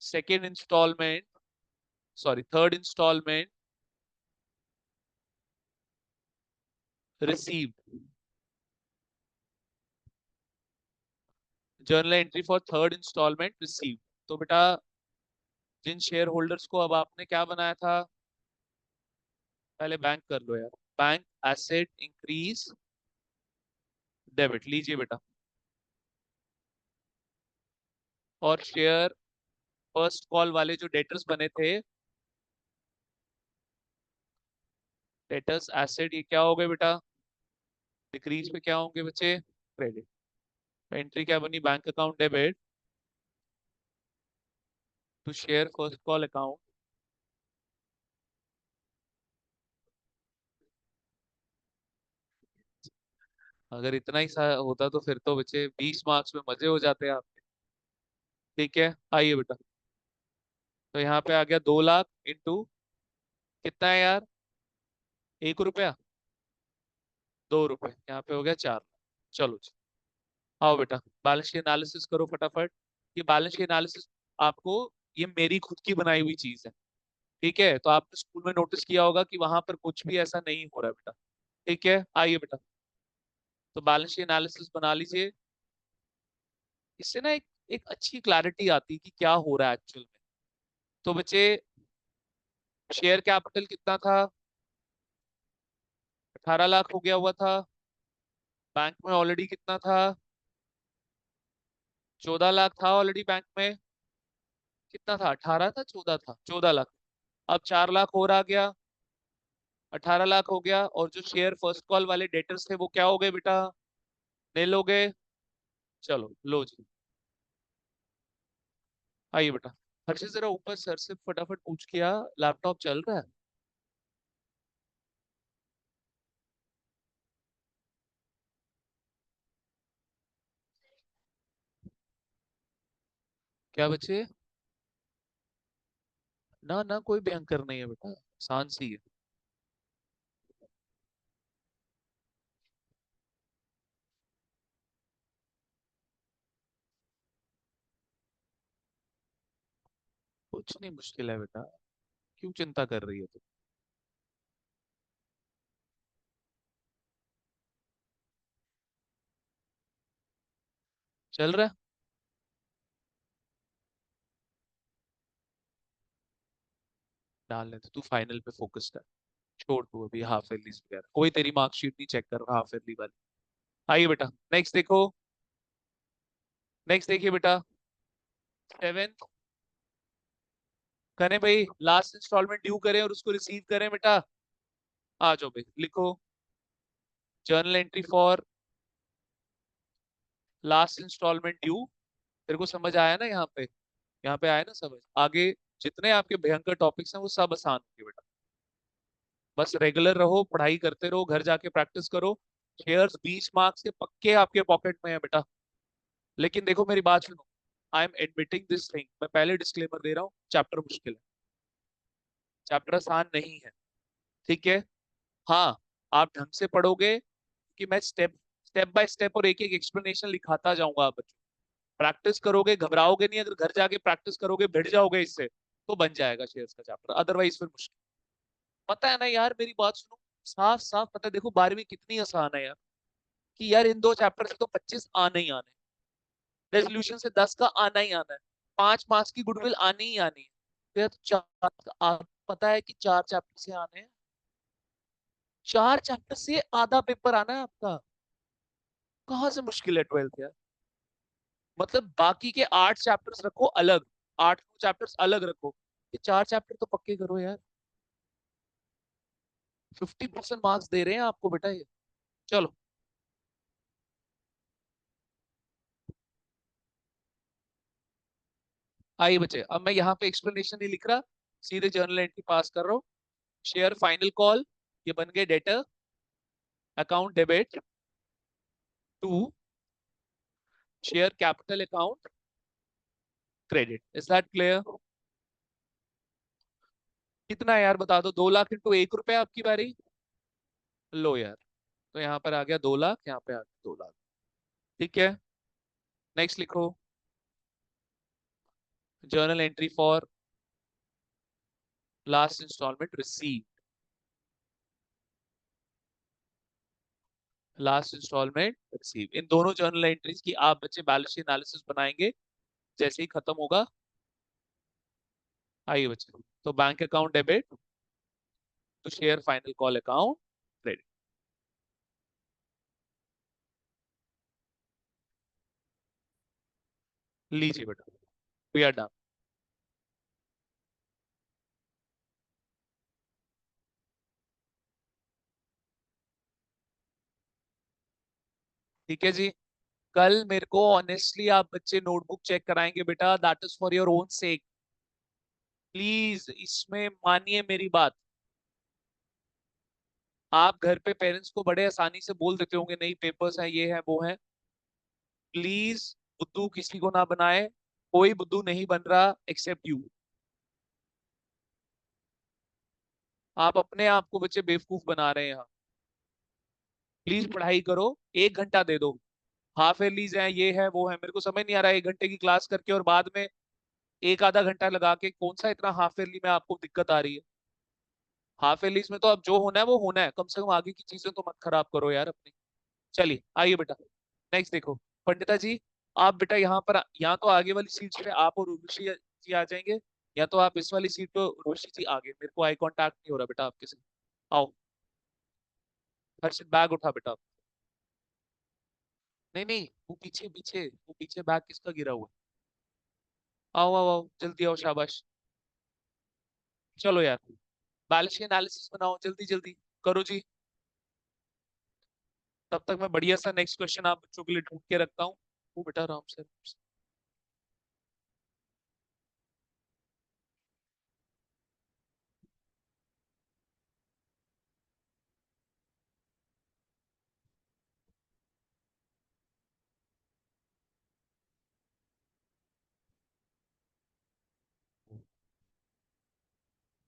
second installment, sorry third installment received. Journal entry for third installment received. तो बेटा, जिन शेयर होल्डर्स को अब आपने क्या बनाया था? पहले बैंक कर लो यार। बैंक एसेट इंक्रीज डेबिट, लीजिए बेटा। और शेयर फर्स्ट कॉल वाले जो डेटर्स बने थे, डेटर्स एसेट, ये क्या हो गए बेटा? डिक्रीज पे क्या होंगे बच्चे? क्रेडिट। एंट्री क्या बनी? Bank account debit to share first call account. अगर इतना ही सा होता तो फिर तो बच्चे 20 मार्क्स में मजे हो जाते हैं आपके। ठीक है, आइए बेटा। तो यहाँ पे आ गया 2 लाख इंटू कितना है यार? 1 रुपया, 2 रुपए, यहाँ पे हो गया 4। चलो जी, आओ बेटा बैलेंस शीट एनालिसिस करो फटाफट। ये बैलेंस शीट एनालिसिस आपको, ये मेरी खुद की बनाई हुई चीज है, ठीक है? तो आपने स्कूल में नोटिस किया होगा कि वहां पर कुछ भी ऐसा नहीं हो रहा है बेटा, ठीक है? आइए बेटा, तो बैलेंस शीट एनालिसिस बना लीजिए। इससे ना एक अच्छी क्लैरिटी आती है कि क्या हो रहा है एक्चुअल में। तो बच्चे, शेयर कैपिटल कितना था? 18 लाख हो गया हुआ था। बैंक में ऑलरेडी कितना था? 14 लाख था ऑलरेडी बैंक में। कितना था? 18 था, 14 था? 14 लाख। अब 4 लाख और आ गया, 18 लाख हो गया। और जो शेयर फर्स्ट कॉल वाले डेटर्स थे वो क्या हो गए बेटा? नील हो गए। चलो लो जी, आइए बेटा। हर्षित जरा ऊपर सर से फटाफट पूछ किया, लैपटॉप चल रहा है? क्या बच्चे? ना ना, कोई भयंकर नहीं है बेटा, आसान सी है। कुछ नहीं मुश्किल है बेटा, क्यों चिंता कर रही है तू? चल रहा है? डालने तो, तू फाइनल पे फोकस कर। छोड़ तू अभी हाफ ईयरली वगैरह, कोई तेरी मार्कशीट नहीं चेक कर रहा हाफ ईयरली वाली। आइए बेटा नेक्स्ट देखो, नेक्स्ट देखिए बेटा। 7th, करें भाई, लास्ट इंस्टॉलमेंट ड्यू करें और उसको रिसीव करें बेटा। आ जाओ भाई, लिखो journal entry for last installment due. तेरे को समझ आया ना यहाँ पे? यहाँ पे आया ना समझ? आगे जितने आपके भयंकर टॉपिक्स हैं वो सब आसान होंगे बेटा। बस रेगुलर रहो, पढ़ाई करते रहो, घर जाके प्रैक्टिस करो। शेयर्स 20 मार्क्स के पक्के आपके पॉकेट में है बेटा। लेकिन देखो मेरी बात सुनो, I am admitting this thing, मैं पहले डिस्क्लेमर दे रहा हूँ, चैप्टर मुश्किल है, चैप्टर आसान नहीं है, ठीक है? हाँ, आप ढंग से पढ़ोगे कि मैं स्टेप स्टेप बाय स्टेप और एक एक एक्सप्लेनेशन लिखाता जाऊंगा बच्चों। प्रैक्टिस करोगे, घबराओगे नहीं, अगर घर जाके प्रैक्टिस करोगे भिड़ जाओगे इससे, तो बन जाएगा शेयर्स का चैप्टर, अदरवाइज फिर मुश्किल। पता है ना यार, मेरी बात सुनो, साफ साफ पता है, देखो 12वीं कितनी आसान है यार, कि यार इन दो चैप्टर से तो 25 आने ही आने, रेजोल्यूशन से 10 का आना ही आना है, 5 मार्क्स की गुडविल आनी ही आनी है। तो यार तो चार, आप पता है कि 4 चैप्टर से आने हैं, 4 चैप्टर से आधा पेपर आना है आपका। कहाँ से मुश्किल है 12th यार? मतलब बाकी के 8 चैप्टर्स रखो अलग, 8 चैप्टर्स अलग रखो, ये 4 चैप्टर तो पक्के करो यार। 50% मार्क्स दे रहे हैं आपको बेटा ये। चलो आइए बच्चे, अब मैं यहाँ पे एक्सप्लेनेशन नहीं लिख रहा, सीधे जर्नल एंट्री पास कर रहा हूँ। शेयर फाइनल कॉल, ये बन गए debtor, account debit to share capital account credit. Is that clear? कितना है यार बता दो? 2 लाख इंटू 1 रुपया आपकी बारी। लो यार, तो यहाँ पर आ गया 2 लाख, यहाँ पे आ गया 2 लाख, ठीक है? नेक्स्ट लिखो, journal entry for last instalment receive, last instalment receive. इन दोनों जर्नल एंट्रीज की आप बच्चे बैलेंस शीट एनालिसिस बनाएंगे जैसे ही खत्म होगा। आइए बच्चे, तो bank account debit to share final call account credit. लीजिए बेटा, वी आर डन। ठीक है जी, कल मेरे को ऑनेस्टली आप बच्चे नोटबुक चेक कराएंगे बेटा, that is for your own sec. Please इसमें मानिए मेरी बात। आप घर पे पेरेंट्स को बड़े आसानी से बोल देते होंगे नहीं पेपर्स हैं, ये है वो है। प्लीज बुद्धू किसी को ना बनाए, कोई बुद्धू नहीं बन रहा एक्सेप्ट यू। आप अपने आप को बच्चे बेवकूफ बना रहे हैं यहाँ। प्लीज पढ़ाई करो, 1 घंटा दे दो। हाफ एयरलीज है, ये है वो है, मेरे को समझ नहीं आ रहा है 1 घंटे की क्लास करके और बाद में एक आधा घंटा लगा के कौन सा इतना हाफ एयरली में आपको दिक्कत आ रही है। हाफ एयरलीज में तो अब जो होना है वो होना है, कम से कम आगे की चीजें तो मत खराब करो यार अपनी। चलिए आइए बेटा, नेक्स्ट देखो। पंडिता जी, आप बेटा यहाँ पर, यहाँ तो आगे वाली सीट पे आप और उर्वशी जी आ जाएंगे, या तो आप इस वाली सीट पे उर्वशी जी आगे, मेरे को आई कांटेक्ट नहीं हो रहा बेटा आपके से। आओ, हर्षित बैग उठा बेटा। नहीं नहीं, वो पीछे पीछे, वो पीछे बैग किसका गिरा हुआ है। आओ आओ आओ, जल्दी आओ, शाबाश। चलो यार, बैलेंस शीट एनालिसिस बनाओ, जल्दी जल्दी करो जी। तब तक मैं बढ़िया सा नेक्स्ट क्वेश्चन आप बच्चों के लिए ढूंढ के रखता हूँ। वो बेटा आराम से।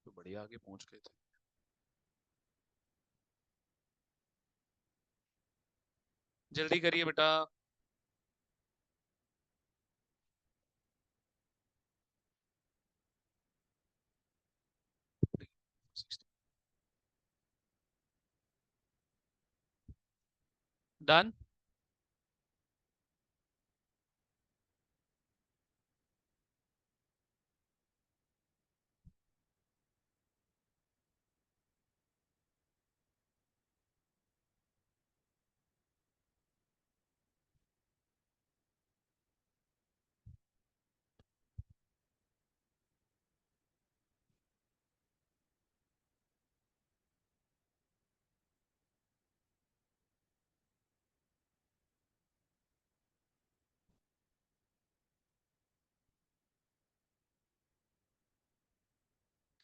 तो बढ़िया आगे पहुंच गए थे। जल्दी करिए बेटा। डन।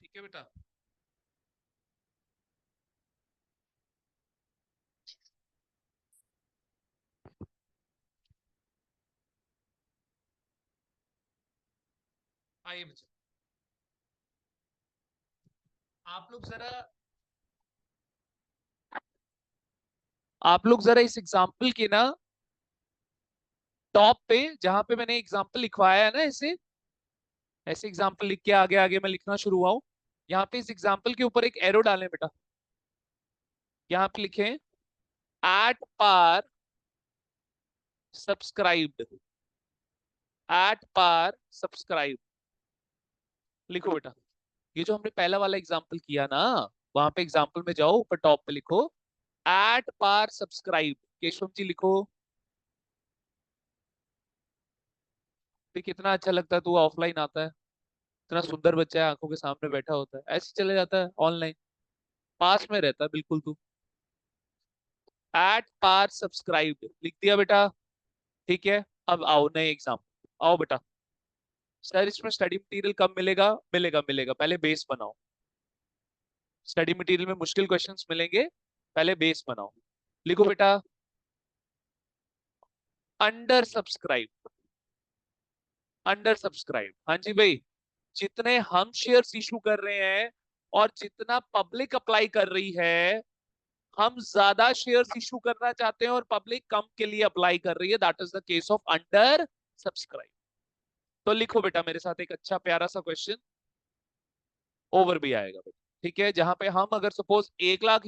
ठीक है बेटा। आइए बच्चे, आप लोग जरा, आप लोग जरा इस एग्जाम्पल के ना टॉप पे, जहां पे मैंने एग्जाम्पल लिखवाया है ना, ऐसे ऐसे एग्जाम्पल लिख के आगे आगे मैं लिखना शुरू हुआ हूँ। यहाँ पे इस एग्जाम्पल के ऊपर एक एरो डालें बेटा। यहाँ पे लिखें at par subscribed, at par subscribe, लिखो बेटा। ये जो हमने पहला वाला एग्जाम्पल किया ना, वहां पे एग्जाम्पल में जाओ, ऊपर टॉप पे लिखो eight par subscribe. Keshav ji लिखो। भी कितना अच्छा लगता है तू ऑफलाइन आता है, इतना सुंदर बच्चा है, आंखों के सामने बैठा होता है, ऐसे चले जाता है ऑनलाइन, पास में रहता है बिल्कुल तू। एट पार सब्सक्राइब लिख दिया बेटा। ठीक है, अब आओ नए एग्जाम्पल, आओ बेटा। सर इसमें स्टडी मटेरियल कब मिलेगा? मिलेगा मिलेगा, पहले बेस बनाओ। स्टडी मटेरियल में मुश्किल क्वेश्चंस मिलेंगे, पहले बेस बनाओ। लिखो बेटा, अंडर सब्सक्राइब, अंडर सब्सक्राइब, हाँ जी भाई। जितने हम शेयर्स इशू कर रहे हैं और जितना पब्लिक अप्लाई कर रही है, हम ज्यादा शेयर्स इशू करना चाहते हैं और पब्लिक कम के लिए अप्लाई कर रही है, that is the case of under subscribe. तो लिखो बेटा मेरे साथ एक अच्छा प्यारा सा क्वेश्चन, ओवर भी आएगा बेटा। ठीक है, जहां पे हम अगर सपोज 1 लाख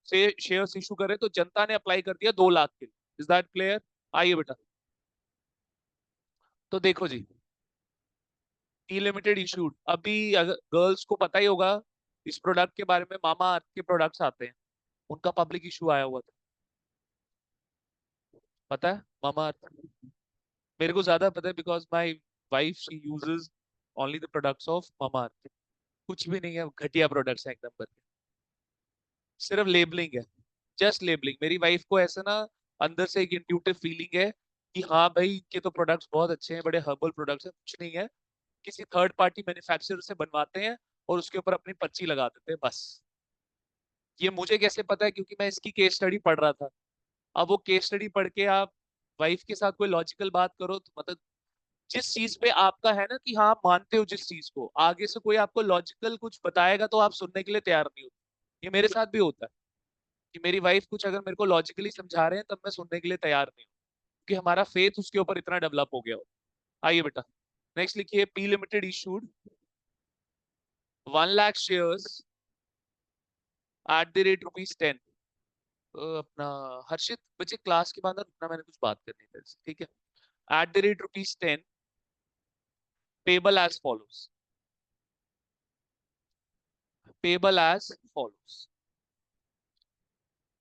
से शेयर्स इशू करें तो जनता ने अप्लाई कर दिया 2 लाख के लिए। Is that clear? आइए बेटा, तो देखो जी, टी लिमिटेड इशूड, अभी अगर गर्ल्स को पता ही होगा इस प्रोडक्ट के बारे में, मामा अर्थ के प्रोडक्ट्स आते हैं, उनका पब्लिक इशू आया हुआ था, पता है मामा अर्थ? मेरे को ज्यादा पता है because my wife she uses only the products of Mamaearth. कुछ भी नहीं है, घटिया प्रोडक्ट्स हैं एक नंबर के, सिर्फ लेबलिंग है, जस्ट लेबलिंग। मेरी वाइफ को ऐसा ना अंदर से एक इंट्यूटिव फीलिंग है कि हाँ भाई इनके तो प्रोडक्ट्स बहुत अच्छे हैं, बड़े हर्बल प्रोडक्ट्स हैं, कुछ नहीं है, किसी थर्ड पार्टी मैन्युफैक्चरर से बनवाते हैं और उसके ऊपर अपनी पर्ची लगा देते हैं बस। ये मुझे कैसे पता है? क्योंकि मैं इसकी केस स्टडी पढ़ रहा था। अब वो केस स्टडी पढ़ के आप वाइफ के साथ कोई लॉजिकल बात करो तो मतलब, जिस चीज पे आपका है ना कि हाँ आप मानते हो जिस चीज को, आगे से कोई आपको लॉजिकल कुछ बताएगा तो आप सुनने के लिए तैयार नहीं हो। ये मेरे साथ भी होता है कि मेरी वाइफ कुछ अगर मेरे को लॉजिकली समझा रहे हैं तब मैं सुनने के लिए तैयार नहीं हूँ, क्योंकि हमारा फेथ उसके ऊपर इतना डेवलप हो गया हो। आइए बेटा नेक्स्ट लिखिए, P limited issued 1 lakh shares @10 अपना हर्षित बच्चे क्लास के बाद रुकना, मैंने कुछ बात करनी है, ठीक है। @10 payable as follows, payable as follows,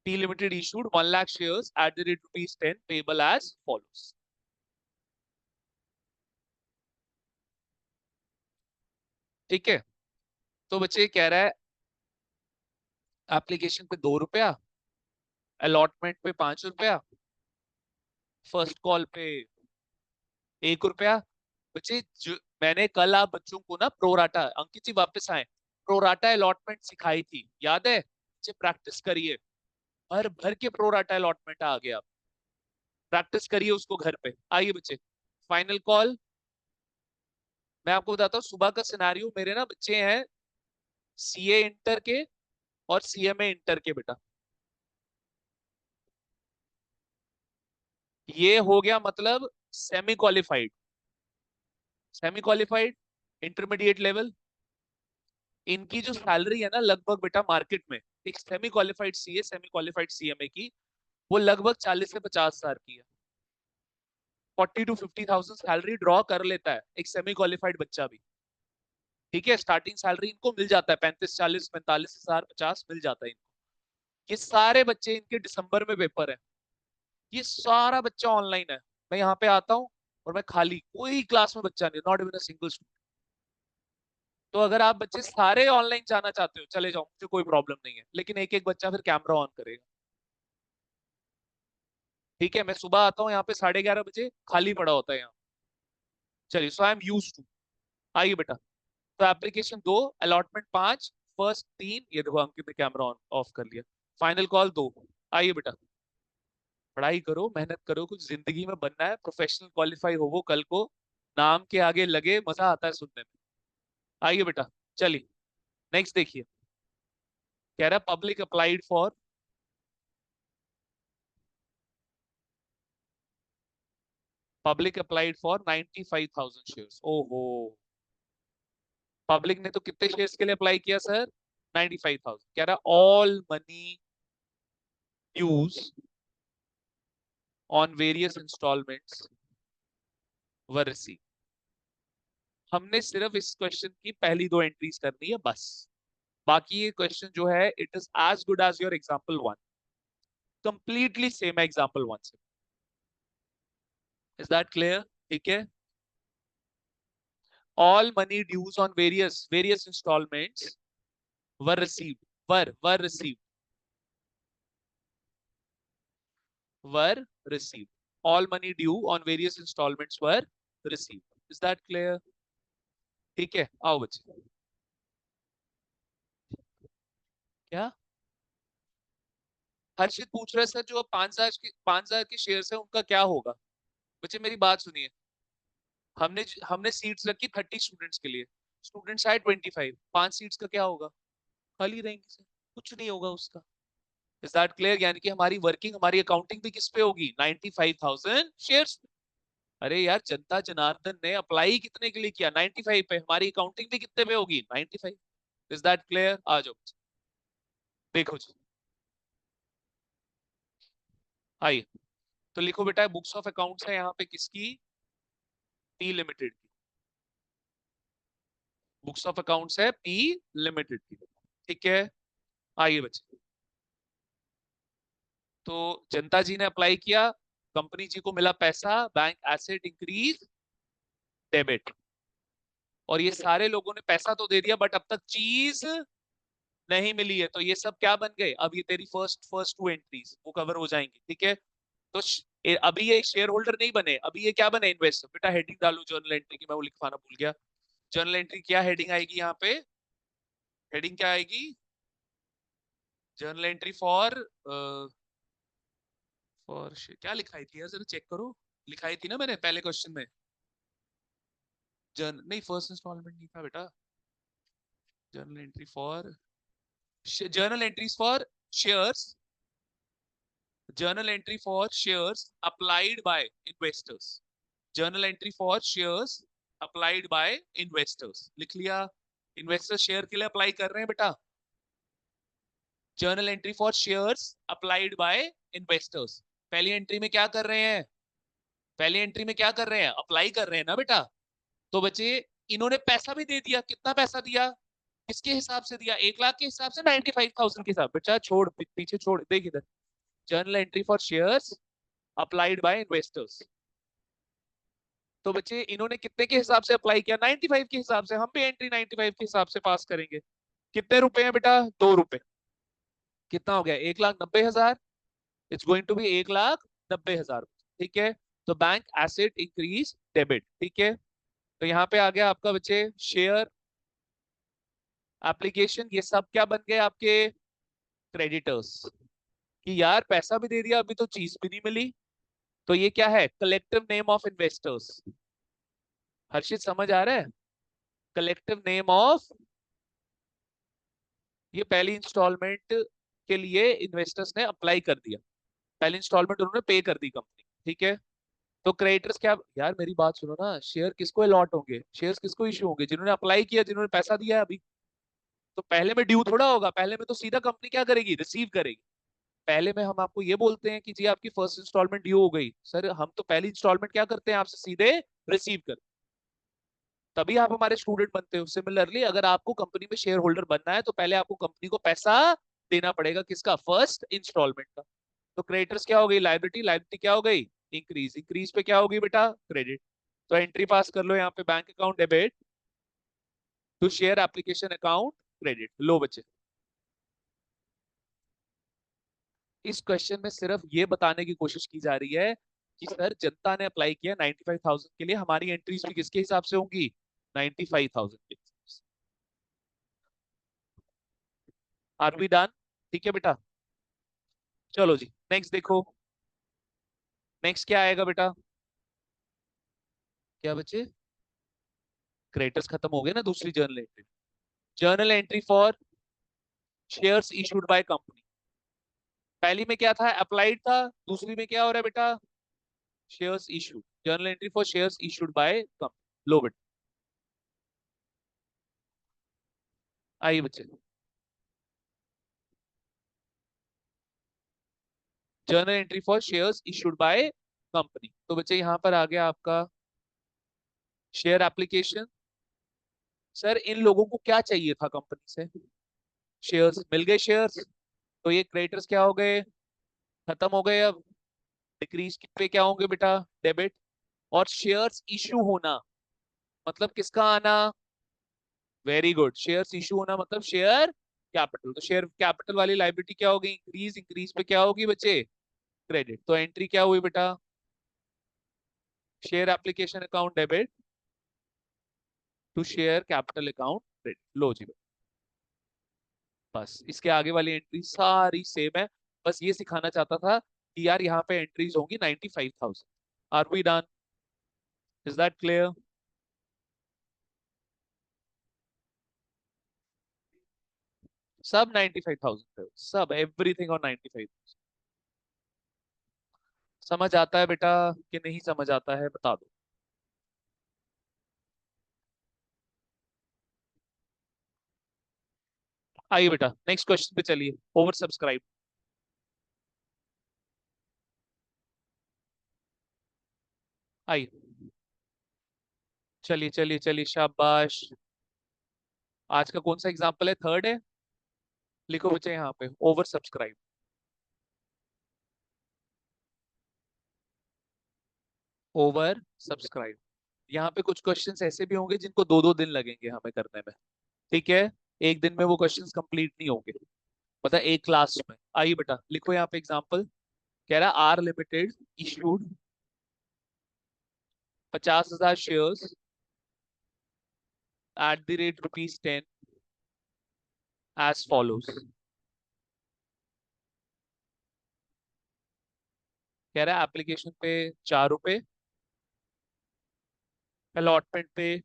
P Limited issued 1 lakh shares @10 payable as follows. ठीक है, तो बच्चे कह रहा है एप्लीकेशन पे 2 रुपया, अलॉटमेंट पे 5 रुपया, फर्स्ट कॉल पे 1 रुपया। बच्चे जो मैंने कल आप बच्चों को ना प्रोराटा, अंकित जी वापस आए, प्रोराटा अलॉटमेंट सिखाई थी, याद है? बच्चे प्रैक्टिस करिए, भर भर के प्रोराटा अलॉटमेंट आ गया, प्रैक्टिस करिए उसको घर पे। आइए बच्चे फाइनल कॉल। मैं आपको बताता हूँ सुबह का सिनारियो, मेरे ना बच्चे हैं सीए इंटर के और सीएमए इंटर के बेटा। ये हो गया मतलब semi qualified, semi qualified, intermediate level. इनकी जो सैलरी है ना लगभग बेटा मार्केट में, एक semi qualified CA semi qualified CMA की, वो लगभग 40 से 50 हजार की है। 40 to 50 thousand सैलरी ड्रॉ कर लेता है एक सेमी क्वालिफाइड बच्चा भी। ठीक है, स्टार्टिंग सैलरी इनको मिल जाता है 35, 40, 45 हजार 50 मिल जाता है इनको। ये सारे बच्चे, इनके दिसंबर में पेपर है, ये सारा बच्चा ऑनलाइन है। मैं यहाँ पे आता हूँ और मैं खाली, कोई क्लास में बच्चा नहीं, नॉट इवन अ सिंगल। तो अगर आप बच्चे सारे ऑनलाइन जाना चाहते हो चले जाओ, मुझे कोई प्रॉब्लम नहीं है, लेकिन एक एक बच्चा फिर कैमरा ऑन करेगा। ठीक है, मैं सुबह आता हूँ यहाँ पे 11:30 बजे, खाली पड़ा होता है यहाँ। चलिए, सो आई एम यूज टू। आइए बेटा, तो एप्लीकेशन 2, अलॉटमेंट 5, फर्स्ट 3, ये देखो अंकित ने कैमरा ऑन ऑफ कर लिया, फाइनल कॉल 2। आइए बेटा, पढ़ाई करो, मेहनत करो, कुछ जिंदगी में बनना है, प्रोफेशनल क्वालिफाई हो वो कल को, नाम के आगे लगे, मजा आता है सुनने में। आइए बेटा, चलिए नेक्स्ट देखिए, कह रहा है public applied for, public applied for 95,000 shares. ओहो, पब्लिक ने तो कितने शेयर्स के लिए अप्लाई किया सर? 95,000। कह रहा all money dues on various installments were receive. हमने सिर्फ इस क्वेश्चन की पहली 2 एंट्रीज करनी है बस, बाकी ये क्वेश्चन जो है it is as good as your example 1, completely same है एग्जाम्पल 1 से। Is that clear? ठीक है, all money dues on various various installments were received, were received, were received. All money due on various installments were received. Is that clear? ठीक है, आओ बच्चे। क्या हर्षित पूछ रहा है सर, जो 5,000 के शेयर्स है उनका क्या होगा? बच्चे मेरी बात सुनिए, हमने हमने सीट्स रखी 30 स्टूडेंट्स के लिए, स्टूडेंट्स आए 25, 5 सीट्स का क्या होगा? खाली रहेंगे सर, कुछ नहीं होगा उसका। Is that clear? यानी कि हमारी वर्किंग, हमारी अकाउंटिंग भी किस पे होगी? 95,000 शेयर्स। अरे यार, जनता जनार्दन ने अप्लाई कितने के लिए किया? 95 पे, हमारी अकाउंटिंग भी कितने पे होगी? 95। Is that clear? आ जाओ, देखो जी, आइए, तो लिखो बेटा, बुक्स ऑफ अकाउंट्स है यहाँ पे किसकी? पी लिमिटेड की। बुक्स ऑफ अकाउंट्स है पी लिमिटेड की। ठीक है, आइए बच्चे, तो जनता जी ने अप्लाई किया, कंपनी जी को मिला पैसा, बैंक एसेट इंक्रीज, डेबिट, और ये सारे लोगों ने पैसा तो दे दिया बट अब तक चीज नहीं मिली है, तो ये सब क्या बन गए? अब ये तेरी फर्स्ट फर्स्ट 2 एंट्रीज वो कवर हो जाएंगी। ठीक है, तो अभी ये शेयर होल्डर नहीं बने, अभी ये क्या बने? इन्वेस्टर। बेटा हेडिंग डालो जर्नल एंट्री की, मैं वो लिखवाना भूल गया। जर्नल एंट्री क्या हेडिंग आएगी यहाँ पे? हेडिंग क्या आएगी? जर्नल एंट्री फॉर फॉर क्या लिखाई थी यार, जरा चेक करो, लिखाई थी ना मैंने पहले क्वेश्चन में। जर्न नहीं, फर्स्ट इंस्टॉलमेंट नहीं था बेटा, journal entry for journal entries for shares, journal entry for shares applied by investors, journal entry for shares applied by investors, लिख लिया। इन्वेस्टर शेयर के लिए अप्लाई कर रहे हैं बेटा, journal entry for shares applied by investors. पहली entry में क्या कर रहे हैं, पहली एंट्री में क्या कर रहे हैं, अप्लाई कर रहे हैं ना बेटा। तो बच्चे इन्होंने पैसा भी दे दिया, कितना पैसा दिया, किसके हिसाब से दिया, 1 लाख के हिसाब से, 95,000 के हिसाब, बेटा छोड़ पीछे छोड़, देख इधर, journal entry for shares applied by investors. तो बच्चे इन्होंने कितने के हिसाब से अप्लाई किया, 95 के हिसाब से, हम भी एंट्री 95 के हिसाब से पास करेंगे। कितने रुपए हैं बेटा, 2 रुपए, कितना हो गया, 1,90,000, इट्स गोइंग टू बी 1,90,000, ठीक है। तो बैंक एसेट इंक्रीज डेबिट, ठीक है। तो यहाँ पे आ गया आपका बच्चे शेयर एप्लीकेशन, ये सब क्या बन गए आपके क्रेडिटर्स, कि यार पैसा भी दे दिया अभी तो चीज भी नहीं मिली। तो ये क्या है, कलेक्टिव नेम ऑफ इन्वेस्टर्स, हर्षित समझ आ रहा है, कलेक्टिव नेम ऑफ, ये पहली इंस्टॉलमेंट के लिए इन्वेस्टर्स ने अप्लाई कर दिया, पहली इंस्टॉलमेंट उन्होंने पे कर दी कंपनी, ठीक है। तो क्रेडिटर्स क्या, यार मेरी बात सुनो ना, शेयर किसको अलॉट होंगे, शेयर्स किसको इशू होंगे, जिन्होंने अप्लाई किया, जिन्होंने पैसा दिया है अभी। तो पहले में ड्यू थोड़ा होगा, पहले में तो सीधा कंपनी क्या करेगी, रिसीव करेगी। पहले में हम आपको ये बोलते हैं कि जी आपकी फर्स्ट इंस्टॉलमेंट ड्यू हो गई, सर हम तो पहली इंस्टॉलमेंट क्या करते हैं, आपसे सीधे रिसीव कर, तभी आप हमारे स्टूडेंट बनते हो। सिमिलरली अगर आपको कंपनी में शेयर होल्डर बनना है तो पहले आपको कंपनी को पैसा देना पड़ेगा, किसका, फर्स्ट इंस्टॉलमेंट का। तो क्रेडिटर्स क्या हो गई, लाइबिलिटी, लाइबिलिटी क्या हो गई, इंक्रीज, इंक्रीज पे क्या होगी बेटा, क्रेडिट। तो एंट्री पास कर लो यहाँ पे, bank account debit to share application account credit, लो बच्चे। इस क्वेश्चन में सिर्फ ये बताने की कोशिश की जा रही है कि सर जनता ने अप्लाई किया 95,000 के लिए, हमारी एंट्रीज भी किसके हिसाब से होंगी, 95,000 के। आर वी डन, ठीक है बेटा। चलो जी नेक्स्ट देखो, नेक्स्ट क्या आएगा बेटा, क्या बच्चे, क्रेडिटर्स खत्म हो गए ना, दूसरी journal entry, journal entry for shares issued by company. पहली में क्या था, अप्लाइड था, दूसरी में क्या हो रहा है बेटा, shares issued, journal entry for shares issued by company, लो बेटा। आइए बच्चे, journal entry for shares issued by company. तो बच्चे यहाँ पर आ गया आपका शेयर एप्लीकेशन। सर इन लोगों को क्या चाहिए था कंपनी से, शेयर्स मिल गए, शेयर्स, तो ये क्रेडिटर्स क्या हो गए, खत्म हो गए अब, डिक्रीज पे क्या होंगे बेटा, डेबिट। और शेयर्स इशू होना मतलब किसका आना, वेरी गुड, शेयर्स इशू होना मतलब शेयर कैपिटल, तो शेयर कैपिटल वाली लाइबिलिटी क्या होगी, इंक्रीज, इंक्रीज पे क्या होगी बच्चे, क्रेडिट। तो एंट्री क्या हुई बेटा, share application account debit to share capital account credit, लो जी। बस इसके आगे वाली एंट्री सारी सेम है, बस ये सिखाना चाहता था कि यार यहाँ पे एंट्रीज होंगी 95,000। Are we done, is that clear. सब 95,000 सब, एवरीथिंग ऑन 95,000। समझ आता है बेटा कि नहीं समझ आता है, बता दो। आइए बेटा नेक्स्ट क्वेश्चन पे चलिए, ओवर सब्सक्राइब। आइए, चलिए चलिए चलिए, शाबाश। आज का कौन सा एग्जाम्पल है, थर्ड है, लिखो बच्चे यहाँ पे, ओवर सब्सक्राइब। ओवर सब्सक्राइब, यहाँ पे कुछ क्वेश्चंस ऐसे भी होंगे जिनको 2-2 दिन लगेंगे हमें करने में, ठीक है। एक दिन में वो क्वेश्चंस कंप्लीट नहीं होंगे, मतलब एक क्लास में। आइए बेटा लिखो यहाँ पे एग्जाम्पल, कह रहा R limited issued 50,000 shares at the rate ₹10 as follows. कह रहा है एप्लीकेशन पे 4 रुपए, अलॉटमेंट पे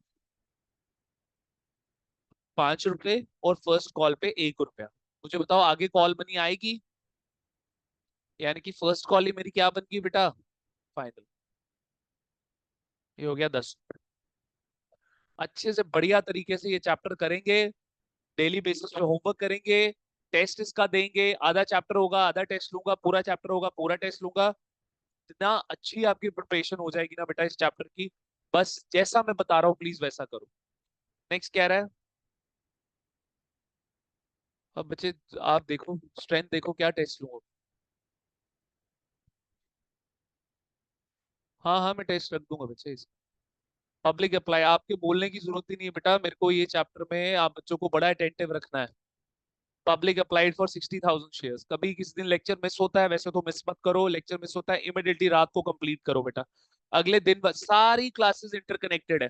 5 रुपए और फर्स्ट कॉल पे 1 रुपया। मुझे बताओ आगे कॉल मनी आएगी? यानी कि फर्स्ट कॉल ही मेरी क्या बन गई बेटा? फाइनल। ये हो गया 10। अच्छे से बढ़िया तरीके से ये चैप्टर करेंगे, डेली बेसिस पे होमवर्क करेंगे, टेस्ट इसका देंगे, आधा चैप्टर होगा आधा टेस्ट लूंगा, पूरा चैप्टर होगा पूरा टेस्ट लूंगा। इतना अच्छी आपकी प्रिपरेशन हो जाएगी ना बेटा इस चैप्टर की। बस जैसा मैं बता रहा हूँ प्लीज वैसा करो। नेक्स्ट क्या रहा है? अब बच्चे आप देखो, स्ट्रेंथ देखो क्या टेस्ट लूंगा। हाँ हाँ मैं टेस्ट रख दूंगा बच्चे। पब्लिक अप्लाई आपके बोलने की जरूरत ही नहीं है बेटा, मेरे को ये चैप्टर में आप बच्चों को बड़ा अटेंटिव रखना है। Public applied for 60,000 shares. कभी किसी दिन लेक्चर मिस होता है, वैसे तो मिस मत करो, लेक्चर मिस होता है इमिडिएटली रात को कंप्लीट करो बेटा। अगले दिन बस सारी क्लासेस इंटरकनेक्टेड है,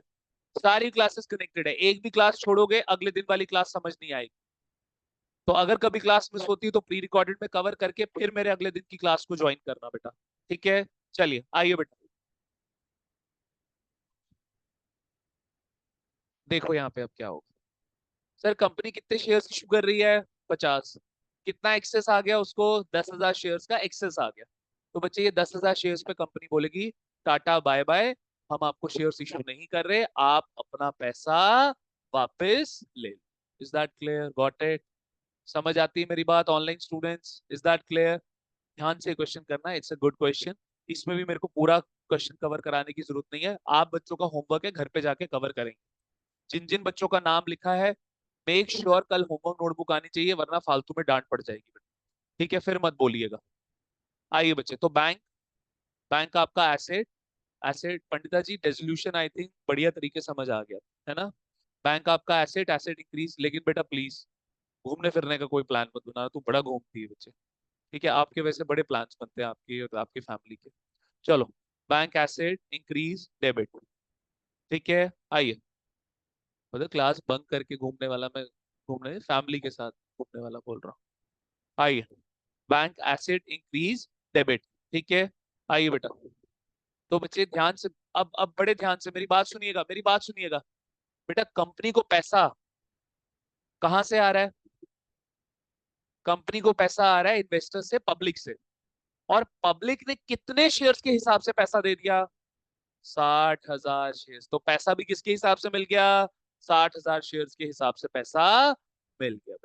सारी क्लासेस कनेक्टेड है, एक भी क्लास छोड़ोगे अगले दिन वाली क्लास समझ नहीं आएगी। तो अगर कभी क्लास मिस होती है तो प्री रिकॉर्डेड में कवर करके फिर मेरे अगले दिन की क्लास को ज्वाइन करना बेटा। ठीक है, चलिए आइए बेटा। देखो यहाँ पे अब क्या होगा। सर कंपनी कितने शेयर्स इशू कर रही है? 50। कितना एक्सेस आ गया उसको? 10,000 शेयर्स का एक्सेस आ गया। तो बच्चे ये 10,000 शेयर्स पे कंपनी बोलेगी टाटा बाय बाय, हम आपको शेयर्स इशू नहीं कर रहे, आप अपना पैसा वापस ले लो। Is that clear? Got it? समझ आती है मेरी बात online students? Is that clear? ध्यान से क्वेश्चन करना, इट्स अ गुड क्वेश्चन। इसमें भी मेरे को पूरा क्वेश्चन कवर कराने की जरूरत नहीं है, आप बच्चों का होमवर्क है घर पे जाके कवर करेंगे। जिन जिन बच्चों का नाम लिखा है मेक श्योर कल होमवर्क नोटबुक आनी चाहिए, वरना फालतू में डांट पड़ जाएगी। ठीक है, फिर मत बोलिएगा। आइए बच्चे, तो बैंक, बैंक आपका asset, asset Pandita ji डेसोल्यूशन I think बढ़िया तरीके समझ आ गया है ना। बैंक आपका एसेट, एसेट इंक्रीज। लेकिन बेटा प्लीज घूमने फिरने का कोई प्लान मत बनाना, तू बड़ा घूमती है बच्चे। ठीक है, आपके वैसे बड़े प्लान्स बनते हैं आपकी और आपकी फैमिली के। चलो, बैंक एसेट इंक्रीज डेबिट। ठीक है, आइए। मतलब क्लास बंक करके घूमने वाला मैं, घूमने फैमिली के साथ घूमने वाला बोल रहा हूँ। आइए, बैंक एसेट इंक्रीज डेबिट। ठीक है, आइए बेटा। तो बच्चे ध्यान से, अब बड़े ध्यान से मेरी बात सुनिएगा, मेरी बात सुनिएगा। बेटा कंपनी को पैसा कहाँ से आ रहा है? कंपनी को पैसा आ रहा है इन्वेस्टर से, पब्लिक से। और पब्लिक ने कितने शेयर्स के हिसाब से पैसा दे दिया? 60,000 शेयर्स। तो पैसा भी किसके हिसाब से मिल गया? 60,000 शेयर्स के हिसाब से पैसा मिल गया।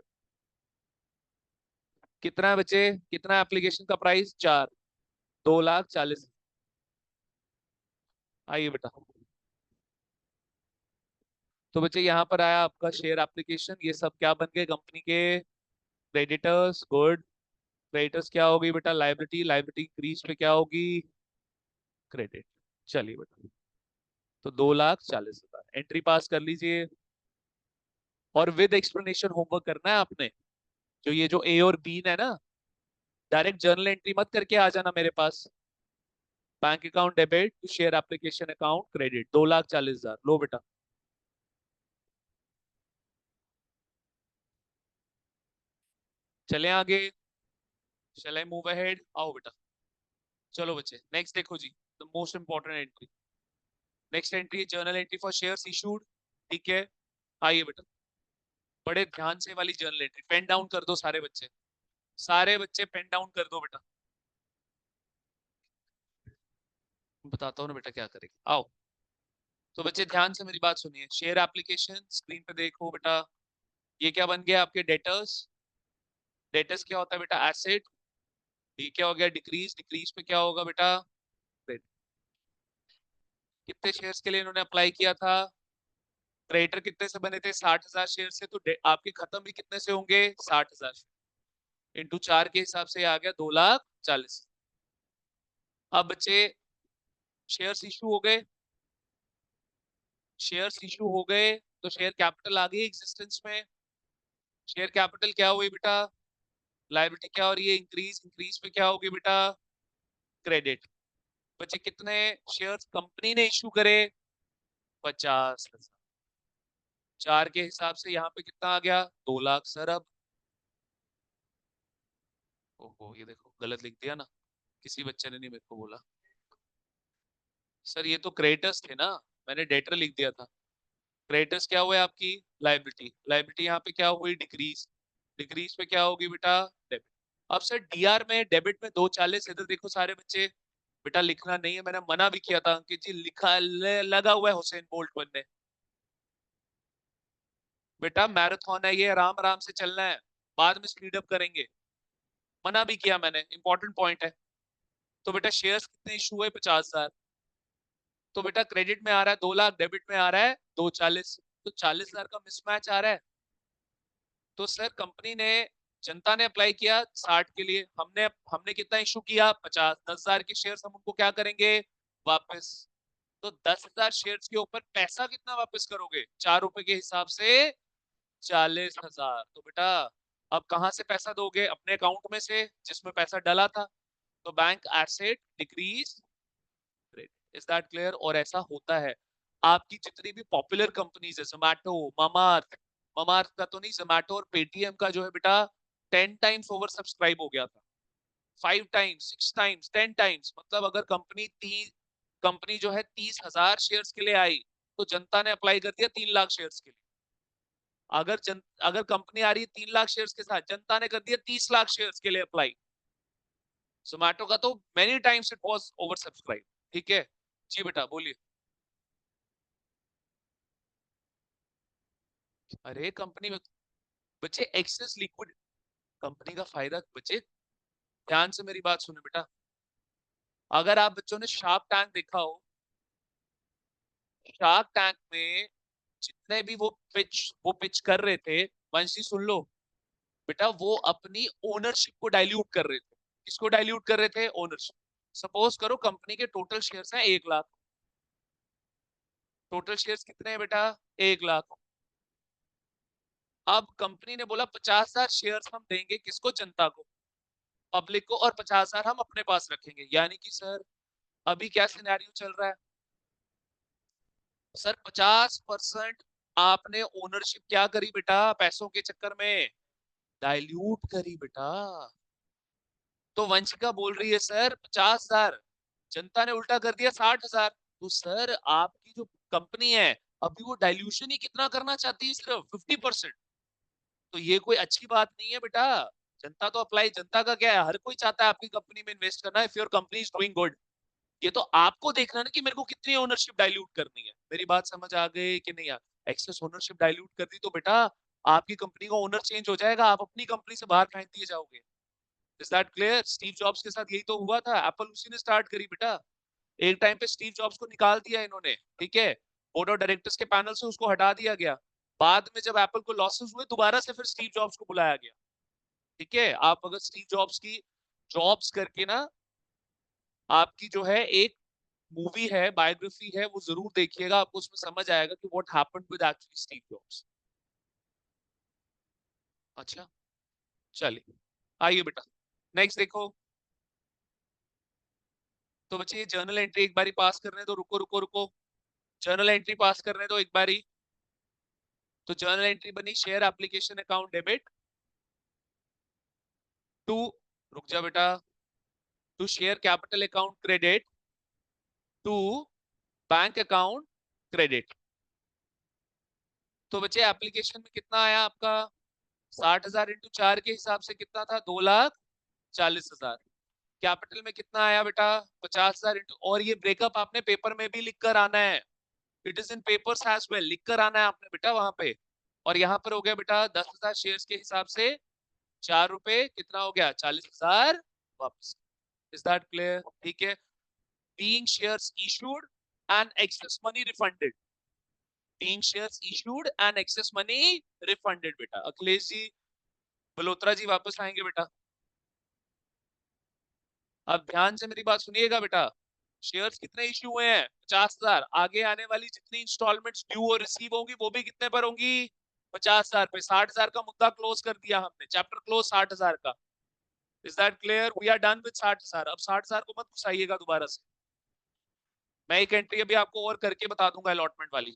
कितना है बच्चे? कितना एप्लीकेशन का प्राइस? 4। 2,40,000। आइए बेटा। तो बच्चे यहाँ पर आया आपका शेयर एप्लीकेशन, ये सब क्या बन गए कंपनी के? क्रेडिटर्स। गुड। क्रेडिटर्स क्या होगी बेटा? लाइबिलिटी। लाइबिलिटी इंक्रीज पे क्या होगी? क्रेडिट। चलिए बेटा, तो 2,40,000 एंट्री पास कर लीजिए। और विद एक्सप्लेनेशन होमवर्क करना है आपने। जो ये जो ए और बी है ना, डायरेक्ट जर्नल एंट्री मत करके आ जाना मेरे पास। Bank account debit, share application account credit, 2,40,000 लो बेटा। चले आगे, चले मूव अहेड, आओ बेटा। चलो बच्चे नेक्स्ट देखो जी, the most important entry. Next entry है journal entry for shares issued. ठीक है, आइए बेटा। बड़े ध्यान से वाली जर्नल एंट्री, पेन डाउन कर दो सारे बच्चे, सारे बच्चे पेन डाउन कर दो बेटा। बताता हूँ ना बेटा क्या करेंगे, आओ। तो बच्चे ध्यान से मेरी बात सुनिए, शेयर एप्लीकेशन स्क्रीन पे देखो बेटा। ये क्या बन गया आपके? डेटर्स। डेटर्स क्या होता है बेटा? एसेट। ये क्या हो गया? डिक्रीज। डिक्रीज पे क्या होगा बेटा? Credit। कितने शेयर्स के लिए इन्होंने अप्लाई किया था? क्रेडिटर कितने से बने थे? 60,000 शेयर से। तो आपके खत्म भी कितने से होंगे? 60,000 इंटू 4 के हिसाब से आ गया 2,40,000। अब बच्चे शेयर्स इशू हो गए, शेयर्स इशू हो गए, तो शेयर कैपिटल आ गई एग्जिस्टेंस में। शेयर कैपिटल क्या हुई बेटा? लायबिलिटी क्या हो रही है? इंक्रीज। इंक्रीज पे क्या होगी बेटा? क्रेडिट। बच्चे कितने शेयर्स कंपनी ने इशू करे? 50,000। 4 के हिसाब से यहाँ पे कितना आ गया? 2,00,000 सर। अब ओहो, ये देखो गलत लिख दिया ना, किसी बच्चे ने नहीं मेरे को बोला। सर ये तो क्रेडिटर्स थे ना, मैंने डेटर लिख दिया था। क्रेडिटर्स क्या हुआ आपकी? लाइबिलिटी। लाइबिलिटी यहाँ पे क्या हुई? डिक्रीज। डिक्रीज पे क्या होगी बेटा, डेबिट। अब सर डीआर में डेबिट में 240, इधर देखो सारे बच्चे, बेटा लिखना नहीं है, मैंने मना भी किया था अंकित जी, लिखा लगा हुआ है हुसैन बोल्ट बनने। बेटा मैराथन है ये, आराम आराम से चलना है, बाद में स्पीड अप करेंगे, मना भी किया मैंने, इंपॉर्टेंट पॉइंट है। तो बेटा शेयर्स कितने इशू हुए, 50,000। तो बेटा क्रेडिट में आ रहा है 2 लाख, डेबिट में आ रहा है 240, तो 40,000 का मिसमैच आ रहा है। तो सर कंपनी ने, जनता ने अप्लाई किया 60 के लिए, हमने हमने कितना इशू किया, 50, 10,000 के शेयर्स हम उनको क्या करेंगे, वापस। तो 10,000 शेयर्स के ऊपर पैसा कितना वापस करोगे, 4 रुपए के हिसाब से 40,000। तो बेटा अब कहां से पैसा दोगे, अपने अकाउंट में से जिसमें पैसा डला था। तो bank asset decrease, is that clear. और ऐसा होता है, आपकी जितनी भी पॉपुलर कंपनीज है, जोमैटो, मामार्थ, मामार्थ का तो नहीं, जोमैटो और पेटीएम का जो है बेटा 10 टाइम्स ओवर सब्सक्राइब हो गया था, 5 टाइम्स, 6 टाइम्स, 10 टाइम्स। मतलब अगर कंपनी जो है 30,000 शेयर्स के लिए आई, तो जनता ने अप्लाई कर दिया 3 लाख शेयर्स के लिए। अगर कंपनी आ रही है 3 लाख शेयर्स के साथ, जनता ने कर दिया 30 लाख शेयर्स के लिए अप्लाई। जोमैटो का तो many times it was over subscribe. ठीक है जी बेटा बोलिए। अरे कंपनी में बच्चे एक्सेस लिक्विड, कंपनी का फायदा बच्चे, ध्यान से मेरी बात सुनो बेटा। अगर आप बच्चों ने शार्क टैंक देखा हो, शार्क टैंक में जितने भी वो पिच कर रहे थे, वंशी सुन लो बेटा, वो अपनी ओनरशिप को डाइल्यूट कर रहे थे। किसको डाइल्यूट कर रहे थे, ओनरशिप। सपोज करो कंपनी के टोटल शेयर्स हैं 1 लाख, टोटल शेयर्स कितने हैं बेटा, 1 लाख। अब कंपनी ने बोला 50,000 शेयर्स हम देंगे किसको, जनता को, पब्लिक को, और 50,000 हम अपने पास रखेंगे। यानी कि सर अभी क्या सिनेरियो चल रहा है, सर 50% आपने ओनरशिप क्या करी बेटा, पैसों के चक्कर में डाइल्यूट करी बेटा। तो वंशिका बोल रही है सर 50,000, जनता ने उल्टा कर दिया 60,000। तो सर आपकी जो कंपनी है, अभी वो डाइल्यूशन ही कितना करना चाहती है, सिर्फ 50%। तो ये कोई अच्छी बात नहीं है बेटा। जनता तो अप्लाई, जनता का क्या है, हर कोई चाहता है आपकी कंपनी में इन्वेस्ट करना, if your company is doing good. ये तो आपको देखना ना कि मेरे को कितनी ओनरशिप डाइल्यूट करनी है। मेरी बात समझ आ गई कि नहीं, एक्सेस ओनरशिप डाइल्यूट कर दी तो बेटा आपकी कंपनी का ओनर चेंज हो जाएगा, आप अपनी कंपनी से बाहर फेंक दिए जाओगे। Is that clear. Steve jobs के साथ यही तो हुआ था, एप्पल उसी ने स्टार्ट करी बेटा। एक टाइम पे स्टीव जॉब्स को निकाल दिया इन्होंने, ठीक है, बोर्ड ऑफ डायरेक्टर्स के पैनल से उसको हटा दिया गया। बाद में जब एप्पल को लॉसेस हुए, दोबारा से फिर स्टीव जॉब्स को बुलाया गया। ठीक है, आप अगर स्टीव जॉब्स की जॉब्स करके ना, आपकी जो है एक मूवी है, बायोग्राफी है, वो जरूर देखिएगा, आपको उसमें समझ आएगा कि what happened with actually Steve jobs. अच्छा चलिए, आइए बेटा नेक्स्ट देखो। तो बच्चे ये जर्नल एंट्री एक बारी पास करने दो, रुको रुको रुको, जर्नल एंट्री पास करने दो एक बारी। तो जर्नल एंट्री बनी, share application account debit to, रुक जा बेटा, to share capital account credit to bank account credit. तो बच्चे एप्लीकेशन में कितना आया आपका, 60,000 इंटू 4 के हिसाब से कितना था, 2,40,000। कैपिटल में कितना आया बेटा, 50,000 इंटू, और ये ब्रेकअप आपने पेपर में भी लिख कर आना है, it is in papers as well, लिख कर आना है आपने बेटा वहां पे। और यहाँ पर हो गया बेटा 10,000 शेयर्स के हिसाब से 4 रुपए, कितना हो गया, 40,000 वापस। Is that clear. ठीक है, being shares issued and excess money refunded, being shares issued and excess money refunded. बेटा अखिलेश जी, बलोत्रा जी वापस आएंगे बेटा। अब ध्यान से मेरी बात सुनिएगा बेटा, शेयर्स कितने इश्यू हुए हैं, 50,000। आगे आने वाली जितनी इंस्टॉलमेंट्स ड्यू और रिसीव होंगी वो भी कितने पर होंगी, 50,000 पे। 60,000 का मुद्दा क्लोज कर दिया हमने, चैप्टर क्लोज 60,000 का। Is that clear, we are done with 60,000। अब 60,000 को मत घुसाइएगा दोबारा से, मैं एक एंट्री अभी आपको और करके बता दूंगा अलॉटमेंट वाली।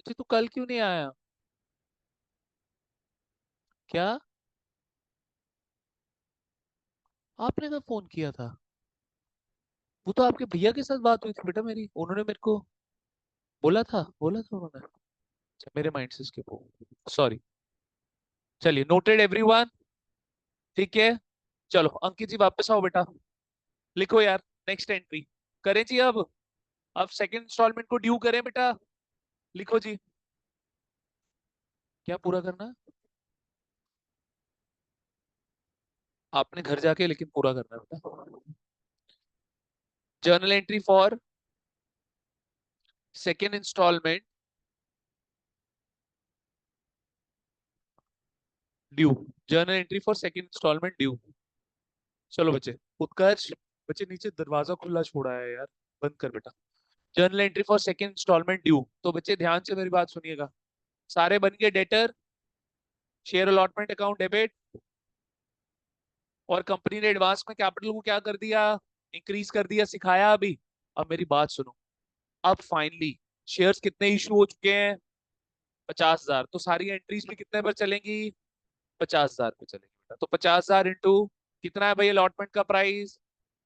अच्छा तू कल क्यों नहीं आया? क्या? आपने कब फोन किया था? वो तो आपके भैया के साथ बात हुई थी बेटा मेरी, उन्होंने मेरे को बोला था उन्होंने। अच्छा, मेरे माइंड से स्किप हो, सॉरी। चलिए, नोटेड एवरीवन। ठीक है, चलो अंकित जी वापस आओ बेटा। लिखो यार, नेक्स्ट एंट्री करें जी अब सेकंड इंस्टॉलमेंट को ड्यू करें बेटा। लिखो जी। क्या पूरा करना है? आपने घर जाके लेकिन पूरा करना है बेटा। Journal entry for second installment due. Journal entry for second installment due. चलो बच्चे, उत्कर्ष। बच्चे नीचे दरवाजा खुला छोड़ा है यार, बंद कर बेटा। Journal entry for second installment due, तो बच्चे ध्यान से मेरी बात सुनिएगा। सारे बन गए debtor, share allotment account debit, और कंपनी ने एडवांस में कैपिटल को क्या कर दिया, इंक्रीज कर दिया, सिखाया अभी। अब मेरी बात सुनो, अब फाइनली शेयर्स कितने इशू हो चुके हैं? 50,000। तो सारी एंट्रीज भी कितने पर चलेंगी? 50,000 पे चलेंगी बेटा। तो 50,000 इंटू कितना है भाई अलॉटमेंट का प्राइस?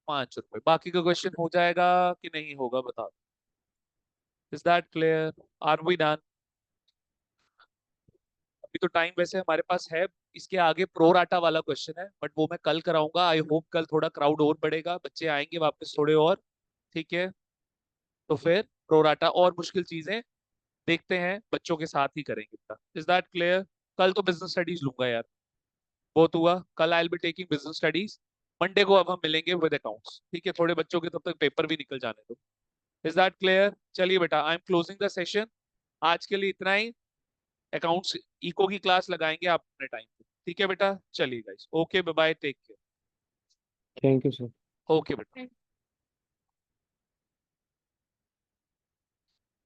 5 रुपए। बाकी का क्वेश्चन हो जाएगा कि नहीं होगा, बताओ। Is that clear? Are we done? अभी तो टाइम वैसे हमारे पास है। इसके आगे प्रो राटा वाला क्वेश्चन है, बट वो मैं कल कराऊंगा। आई होप कल थोड़ा क्राउड और बढ़ेगा, बच्चे आएंगे वापस थोड़े और। ठीक है, तो फिर प्रो राटा और मुश्किल चीजें देखते हैं, बच्चों के साथ ही करेंगे। Is that clear? कल तो बिजनेस स्टडीज लूंगा यार, बहुत हुआ। कल I will be taking business studies. Monday को अब हम मिलेंगे विद अकाउंट्स। ठीक है, थोड़े बच्चों के तब तक पेपर भी निकल जाने दो। Is that clear? चलिए बेटा, I am closing the session. आज के लिए इतना ही। अकाउंट्स इको की क्लास लगाएंगे आप अपने टाइम पे। ठीक है बेटा, चलिए guys, okay bye bye, take care. Thank you sir. Okay बेटा।